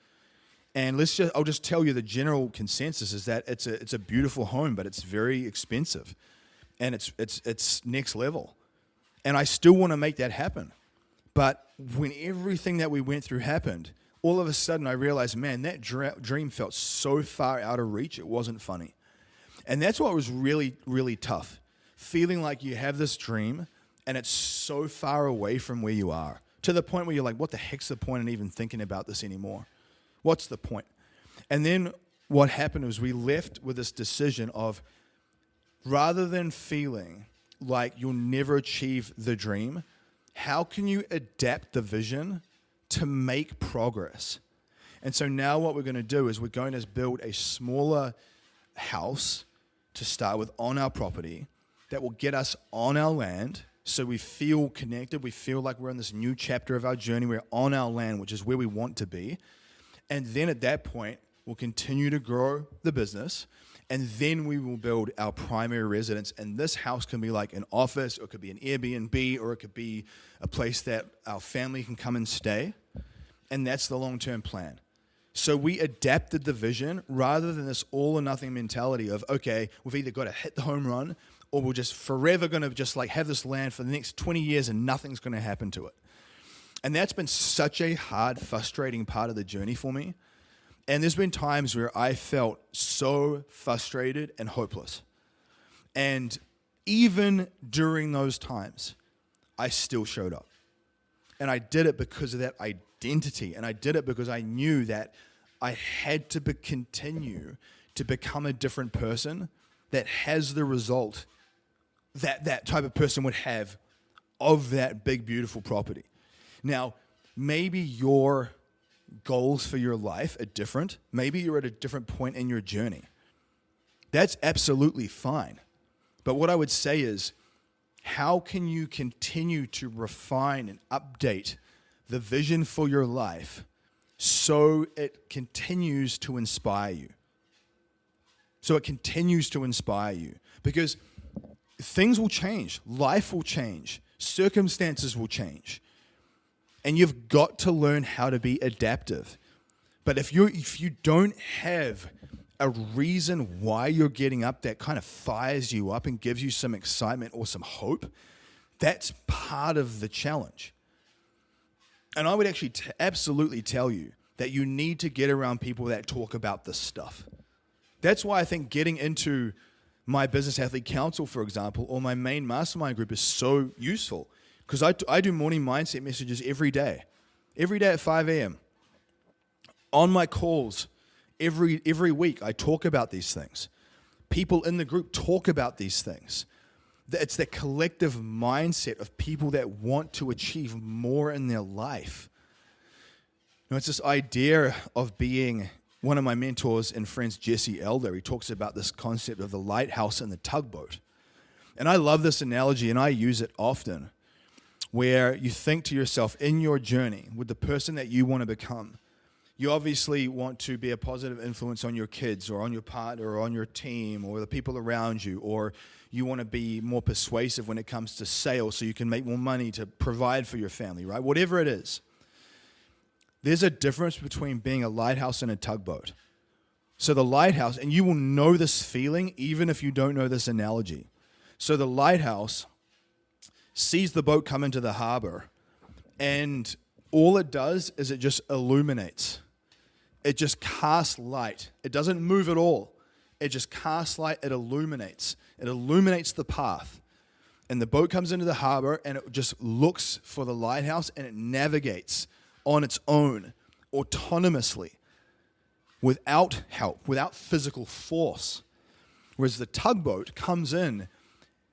And I'll just tell you the general consensus is that it's a beautiful home, but it's very expensive. And it's next level. And I still want to make that happen. But when everything that we went through happened, all of a sudden I realized, man, that dream felt so far out of reach, it wasn't funny. And that's what was really, really tough. Feeling like you have this dream and it's so far away from where you are, to the point where you're like, what the heck's the point in even thinking about this anymore? What's the point? And then what happened was we left with this decision of, rather than feeling like you'll never achieve the dream, how can you adapt the vision to make progress? And so now what we're going to do is we're going to build a smaller house to start with on our property that will get us on our land, so we feel connected. We feel like we're in this new chapter of our journey. We're on our land, which is where we want to be. And then at that point, we'll continue to grow the business. And then we will build our primary residence. And this house can be like an office, or it could be an Airbnb, or it could be a place that our family can come and stay. And that's the long-term plan. So we adapted the vision rather than this all or nothing mentality of, okay, we've either got to hit the home run, or we're just forever going to just like have this land for the next 20 years and nothing's going to happen to it. And that's been such a hard, frustrating part of the journey for me. And there's been times where I felt so frustrated and hopeless. And even during those times, I still showed up. And I did it because of that identity. And I did it because I knew that I had to continue to become a different person that has the result that that type of person would have of that big, beautiful property. Now, maybe your goals for your life are different. Maybe you're at a different point in your journey. That's absolutely fine. But what I would say is, how can you continue to refine and update the vision for your life so it continues to inspire you? So it continues to inspire you. Because things will change. Life will change. Circumstances will change. And you've got to learn how to be adaptive. But if you don't have a reason why you're getting up that kind of fires you up and gives you some excitement or some hope, that's part of the challenge. And I would actually absolutely tell you that you need to get around people that talk about this stuff. That's why I think getting into my Business Athlete Council, for example, or my main mastermind group is so useful. Because I do morning mindset messages every day at 5 a.m. On my calls, every week, I talk about these things. People in the group talk about these things. It's that collective mindset of people that want to achieve more in their life. You know, it's this idea of being, one of my mentors and friends, Jesse Elder, he talks about this concept of the lighthouse and the tugboat. And I love this analogy, and I use it often, where you think to yourself, in your journey with the person that you want to become, you obviously want to be a positive influence on your kids or on your partner or on your team or the people around you, or you want to be more persuasive when it comes to sales so you can make more money to provide for your family, right? Whatever it is. There's a difference between being a lighthouse and a tugboat. So the lighthouse, and you will know this feeling even if you don't know this analogy. So the lighthouse sees the boat come into the harbor, and all it does is it just illuminates. It just casts light. It doesn't move at all. It just casts light. It illuminates. It illuminates the path. And the boat comes into the harbor, and it just looks for the lighthouse, and it navigates on its own, autonomously, without help, without physical force. Whereas the tugboat comes in,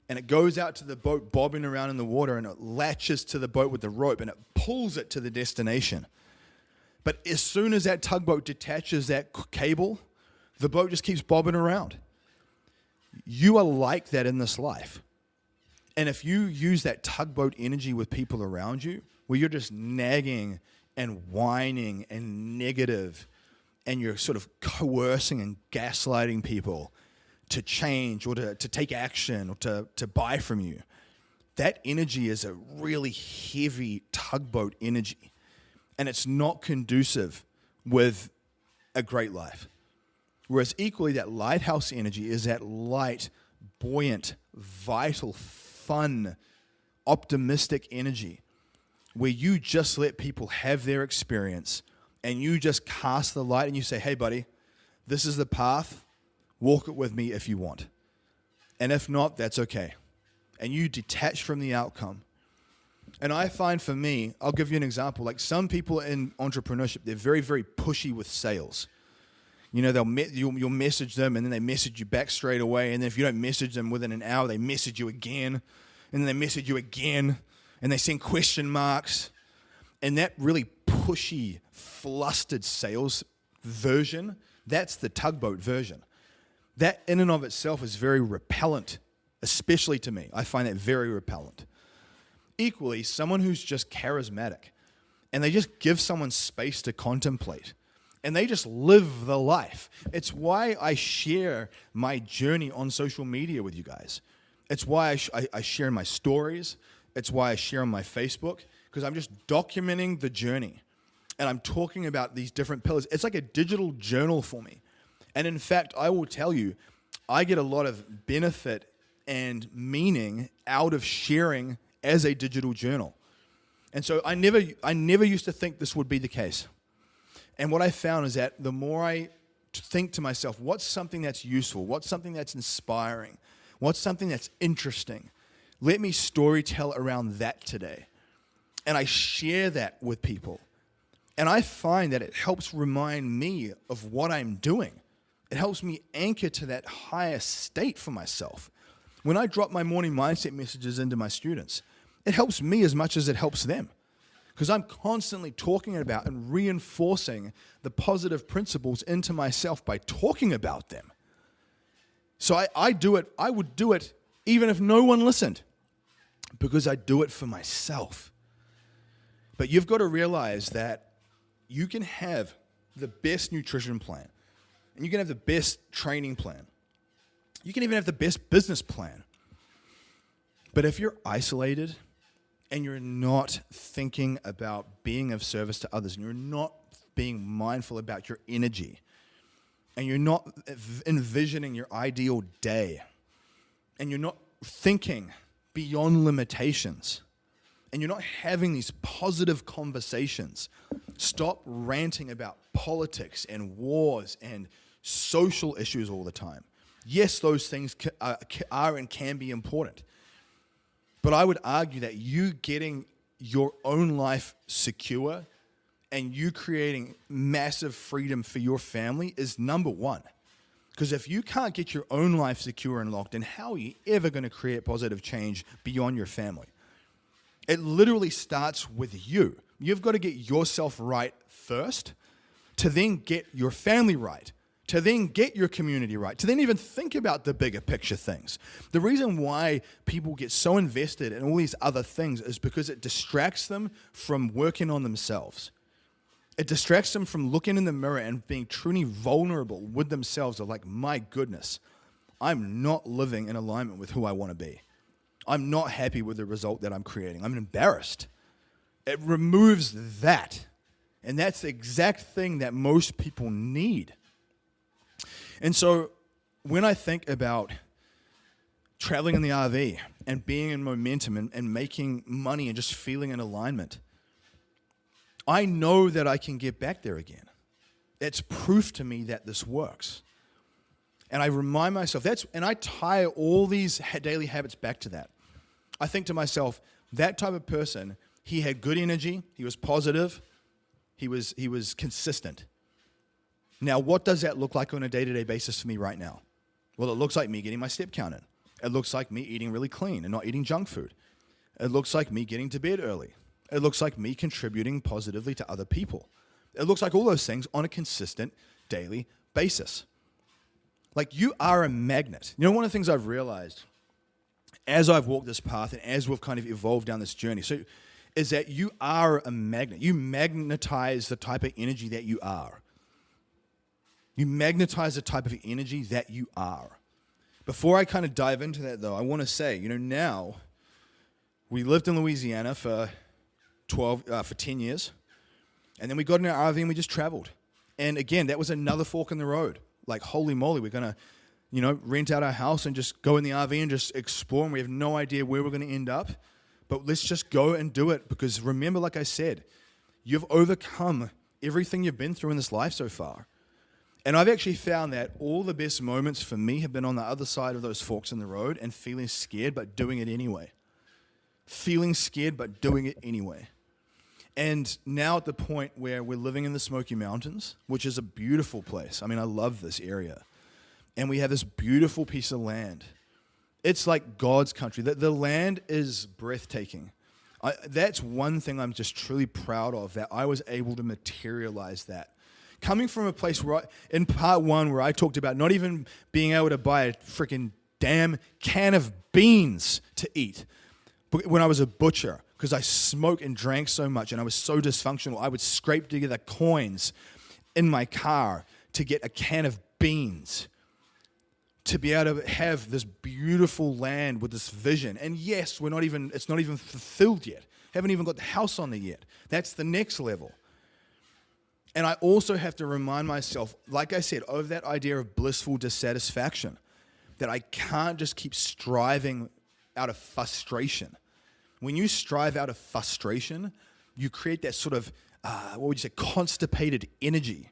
and it goes out to the boat bobbing around in the water, and it latches to the boat with the rope, and it pulls it to the destination. But as soon as that tugboat detaches that cable, the boat just keeps bobbing around. You are like that in this life. And if you use that tugboat energy with people around you, where you're just nagging and whining and negative and you're sort of coercing and gaslighting people to change or to take action or to buy from you, that energy is a really heavy tugboat energy. And it's not conducive with a great life. Whereas equally, that lighthouse energy is that light, buoyant, vital, fun, optimistic energy where you just let people have their experience and you just cast the light and you say, hey, buddy, this is the path. Walk it with me if you want. And if not, that's okay. And you detach from the outcome. And I find for me, I'll give you an example. Like some people in entrepreneurship, they're very, very pushy with sales. You know, you'll message them and then they message you back straight away. And then if you don't message them within an hour, they message you again. And then they message you again. And they send question marks. And that really pushy, flustered sales version, that's the tugboat version. That in and of itself is very repellent, especially to me. I find that very repellent. Equally, someone who's just charismatic and they just give someone space to contemplate and they just live the life. It's why I share my journey on social media with you guys. It's why I share my stories. It's why I share on my Facebook, because I'm just documenting the journey and I'm talking about these different pillars. It's like a digital journal for me. And in fact, I will tell you, I get a lot of benefit and meaning out of sharing as a digital journal. And so I never used to think this would be the case. And what I found is that the more I think to myself, what's something that's useful? What's something that's inspiring? What's something that's interesting? Let me storytell around that today. And I share that with people. And I find that it helps remind me of what I'm doing. It helps me anchor to that higher state for myself. When I drop my morning mindset messages into my students, it helps me as much as it helps them, because I'm constantly talking about and reinforcing the positive principles into myself by talking about them. So I do it. I would do it even if no one listened, because I do it for myself. But you've got to realize that you can have the best nutrition plan, and you can have the best training plan. You can even have the best business plan. But if you're isolated and you're not thinking about being of service to others, and you're not being mindful about your energy, and you're not envisioning your ideal day, and you're not thinking beyond limitations, and you're not having these positive conversations, stop ranting about politics and wars and social issues all the time. Yes, those things are and can be important. But I would argue that you getting your own life secure and you creating massive freedom for your family is number one. Because if you can't get your own life secure and locked in, how are you ever going to create positive change beyond your family? It literally starts with you. You've got to get yourself right first to then get your family right, to then get your community right, to then even think about the bigger picture things. The reason why people get so invested in all these other things is because it distracts them from working on themselves. It distracts them from looking in the mirror and being truly vulnerable with themselves of like, my goodness, I'm not living in alignment with who I want to be. I'm not happy with the result that I'm creating. I'm embarrassed. It removes that. And that's the exact thing that most people need. And so when I think about traveling in the RV and being in momentum and making money and just feeling in alignment, I know that I can get back there again. It's proof to me that this works. And I remind myself, and I tie all these daily habits back to that. I think to myself, that type of person, he had good energy, he was positive, he was consistent. Now, what does that look like on a day-to-day basis for me right now? Well, it looks like me getting my step count in. It looks like me eating really clean and not eating junk food. It looks like me getting to bed early. It looks like me contributing positively to other people. It looks like all those things on a consistent daily basis. Like, you are a magnet. You know, one of the things I've realized as I've walked this path and as we've kind of evolved down this journey, is that you are a magnet. You magnetize the type of energy that you are. You magnetize the type of energy that you are. Before I kind of dive into that, though, I want to say, now we lived in Louisiana for 10 years, and then we got in our RV and we just traveled. And again, that was another fork in the road. Like, holy moly, we're going to, rent out our house and just go in the RV and just explore, and we have no idea where we're going to end up. But let's just go and do it, because remember, like I said, you've overcome everything you've been through in this life so far. And I've actually found that all the best moments for me have been on the other side of those forks in the road and feeling scared but doing it anyway. Feeling scared but doing it anyway. And now at the point where we're living in the Smoky Mountains, which is a beautiful place. I mean, I love this area. And we have this beautiful piece of land. It's like God's country. The land is breathtaking. That's one thing I'm just truly proud of, that I was able to materialize that. Coming from a place where, in part one, where I talked about not even being able to buy a freaking damn can of beans to eat when I was a butcher, because I smoked and drank so much and I was so dysfunctional, I would scrape together coins in my car to get a can of beans, to be able to have this beautiful land with this vision. And yes, it's not even fulfilled yet. Haven't even got the house on there yet. That's the next level. And I also have to remind myself, like I said, of that idea of blissful dissatisfaction, that I can't just keep striving out of frustration. When you strive out of frustration, you create that sort of, constipated energy.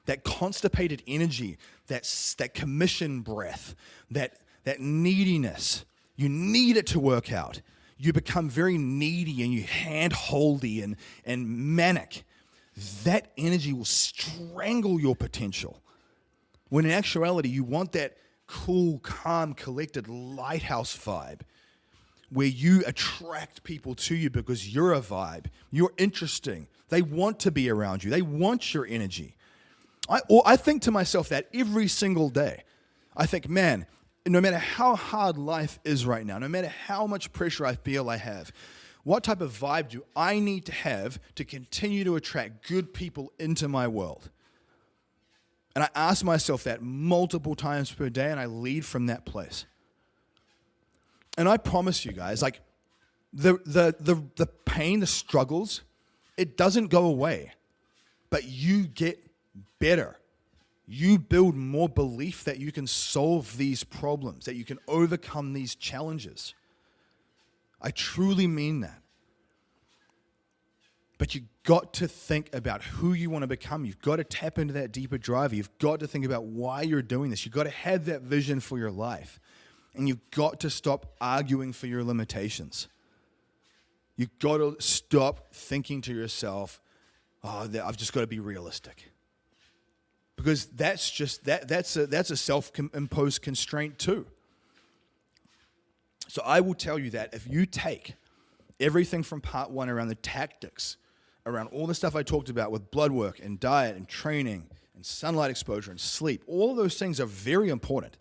That constipated energy, that commission breath, that neediness. You need it to work out. You become very needy and you hand-holdy and manic. That energy will strangle your potential. When in actuality, you want that cool, calm, collected lighthouse vibe where you attract people to you because you're a vibe. You're interesting. They want to be around you. They want your energy. I think to myself that every single day. I think, man, no matter how hard life is right now, no matter how much pressure I feel I have, what type of vibe do I need to have to continue to attract good people into my world? And I ask myself that multiple times per day, and I lead from that place. And I promise you guys, like, the pain, the struggles, it doesn't go away. But you get better. You build more belief that you can solve these problems, that you can overcome these challenges. I truly mean that. But you've got to think about who you want to become. You've got to tap into that deeper driver. You've got to think about why you're doing this. You've got to have that vision for your life. And you've got to stop arguing for your limitations. You've got to stop thinking to yourself, I've just got to be realistic. Because that's a self-imposed constraint too. So I will tell you that if you take everything from part one around the tactics, around all the stuff I talked about with blood work and diet and training and sunlight exposure and sleep, all of those things are very important.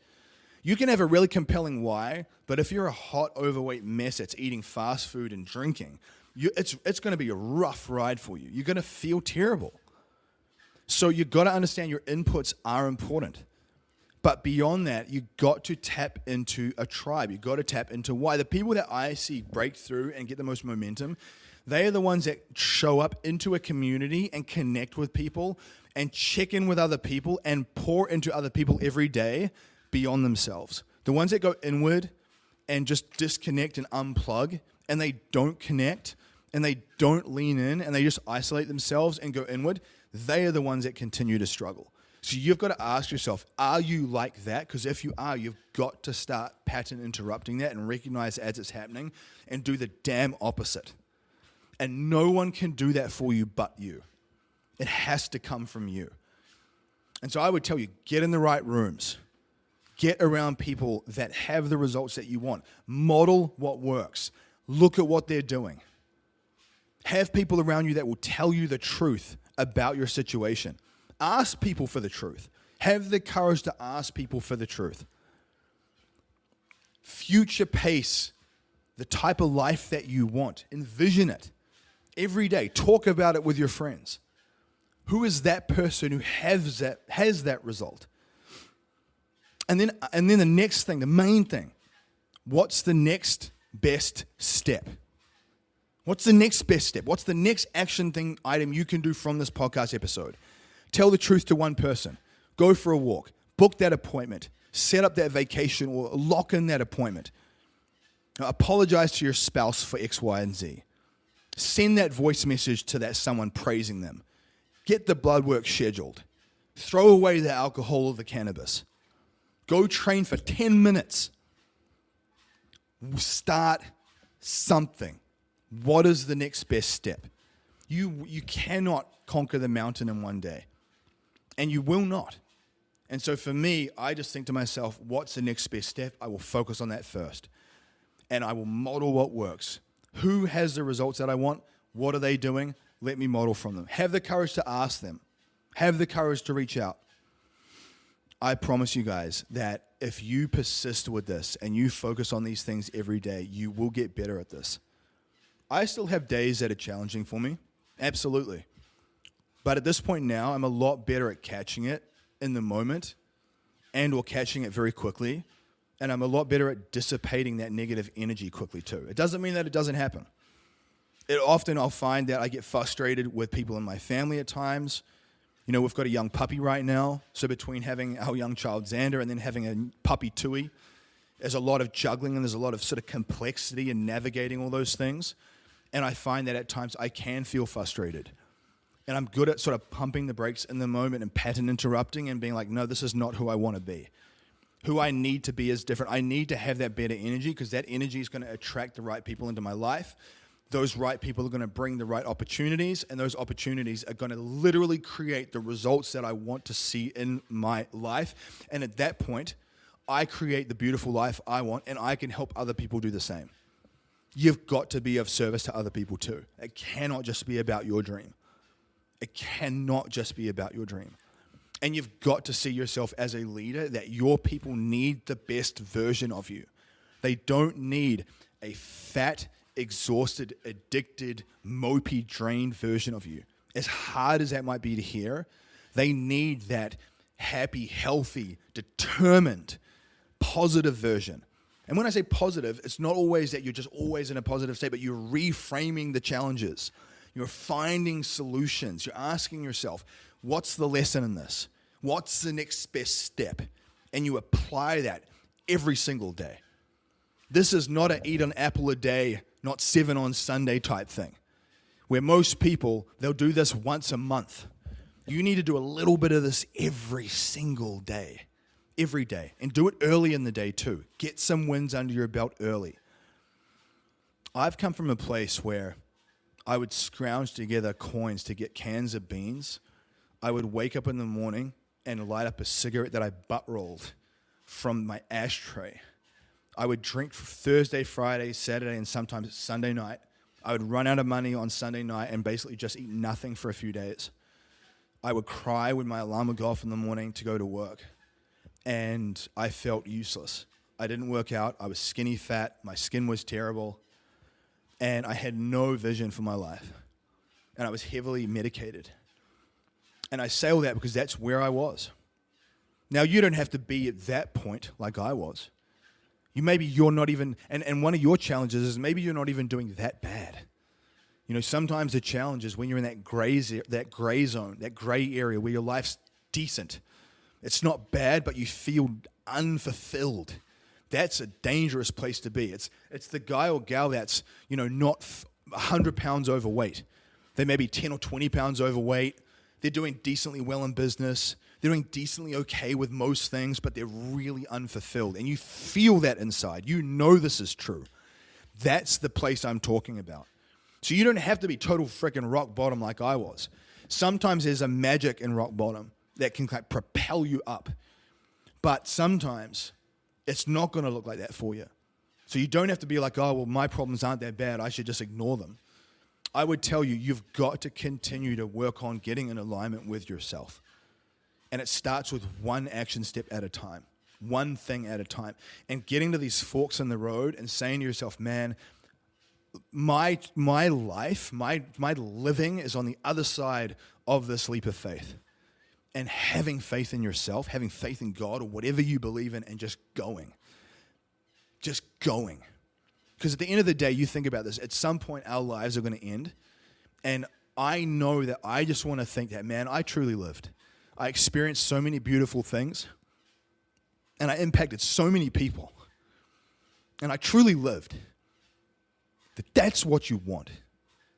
You can have a really compelling why, but if you're a hot, overweight mess that's eating fast food and drinking, it's going to be a rough ride for you. You're going to feel terrible. So you've got to understand your inputs are important. But beyond that, you've got to tap into a tribe. You've got to tap into why. The people that I see break through and get the most momentum, they are the ones that show up into a community and connect with people and check in with other people and pour into other people every day beyond themselves. The ones that go inward and just disconnect and unplug, and they don't connect and they don't lean in and they just isolate themselves and go inward, they are the ones that continue to struggle. So you've got to ask yourself, are you like that? Because if you are, you've got to start pattern interrupting that and recognize as it's happening and do the damn opposite. And no one can do that for you but you. It has to come from you. And so I would tell you, get in the right rooms. Get around people that have the results that you want. Model what works. Look at what they're doing. Have people around you that will tell you the truth about your situation. Ask people for the truth. Have the courage to ask people for the truth. Future pace the type of life that you want. Envision it every day. Talk about it with your friends. Who is that person who has that result? And then the next thing, the main thing, what's the next best step? What's the next best step? What's the next action item you can do from this podcast episode? Tell the truth to one person. Go for a walk. Book that appointment. Set up that vacation or lock in that appointment. Apologize to your spouse for X, Y, and Z. Send that voice message to that someone praising them. Get the blood work scheduled. Throw away the alcohol or the cannabis. Go train for 10 minutes. Start something. What is the next best step? You cannot conquer the mountain in one day. And you will not. And so for me, I just think to myself, what's the next best step? I will focus on that first. And I will model what works. Who has the results that I want? What are they doing? Let me model from them. Have the courage to ask them. Have the courage to reach out. I promise you guys that if you persist with this and you focus on these things every day, you will get better at this. I still have days that are challenging for me. Absolutely. But at this point now, I'm a lot better at catching it in the moment and or catching it very quickly. And I'm a lot better at dissipating that negative energy quickly too. It doesn't mean that it doesn't happen. Often I'll find that I get frustrated with people in my family at times. You know, we've got a young puppy right now. So between having our young child Xander and then having a puppy Tui, there's a lot of juggling and there's a lot of sort of complexity in navigating all those things. And I find that at times I can feel frustrated. And I'm good at sort of pumping the brakes in the moment and pattern interrupting and being like, no, this is not who I want to be. Who I need to be is different. I need to have that better energy because that energy is going to attract the right people into my life. Those right people are going to bring the right opportunities, and those opportunities are going to literally create the results that I want to see in my life. And at that point, I create the beautiful life I want, and I can help other people do the same. You've got to be of service to other people too. It cannot just be about your dream. It cannot just be about your dream. And you've got to see yourself as a leader that your people need the best version of you. They don't need a fat, exhausted, addicted, mopey, drained version of you. As hard as that might be to hear, they need that happy, healthy, determined, positive version. And when I say positive, it's not always that you're just always in a positive state, but you're reframing the challenges. You're finding solutions. You're asking yourself, what's the lesson in this? What's the next best step? And you apply that every single day. This is not an eat an apple a day, not 7 on Sunday type thing, where most people, they'll do this once a month. You need to do a little bit of this every single day, every day, and do it early in the day too. Get some wins under your belt early. I've come from a place where I would scrounge together coins to get cans of beans. I would wake up in the morning and light up a cigarette that I butt rolled from my ashtray. I would drink Thursday, Friday, Saturday, and sometimes Sunday night. I would run out of money on Sunday night and basically just eat nothing for a few days. I would cry when my alarm would go off in the morning to go to work. And I felt useless. I didn't work out. I was skinny fat. My skin was terrible. And I had no vision for my life. And I was heavily medicated. And I say all that because that's where I was. Now, you don't have to be at that point like I was. You're not even, and one of your challenges is maybe you're not even doing that bad. You know, sometimes the challenge is when you're in that gray zone, that gray area where your life's decent. It's not bad, but you feel unfulfilled. That's a dangerous place to be. It's the guy or gal that's, you know, not 100 pounds overweight. They may be 10 or 20 pounds overweight. They're doing decently well in business. They're doing decently okay with most things, but they're really unfulfilled. And you feel that inside. You know this is true. That's the place I'm talking about. So you don't have to be total freaking rock bottom like I was. Sometimes there's a magic in rock bottom that can like propel you up. But sometimes it's not going to look like that for you. So you don't have to be like, oh, well, my problems aren't that bad. I should just ignore them. I would tell you, you've got to continue to work on getting in alignment with yourself. And it starts with one action step at a time, one thing at a time. And getting to these forks in the road and saying to yourself, man, my life, my living is on the other side of this leap of faith. And having faith in yourself, having faith in God or whatever you believe in, and just going. Just going. Because at the end of the day, you think about this, at some point our lives are going to end. And I know that I just want to think that, man, I truly lived. I experienced so many beautiful things. And I impacted so many people. And I truly lived. That's what you want.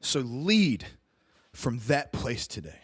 So lead from that place today.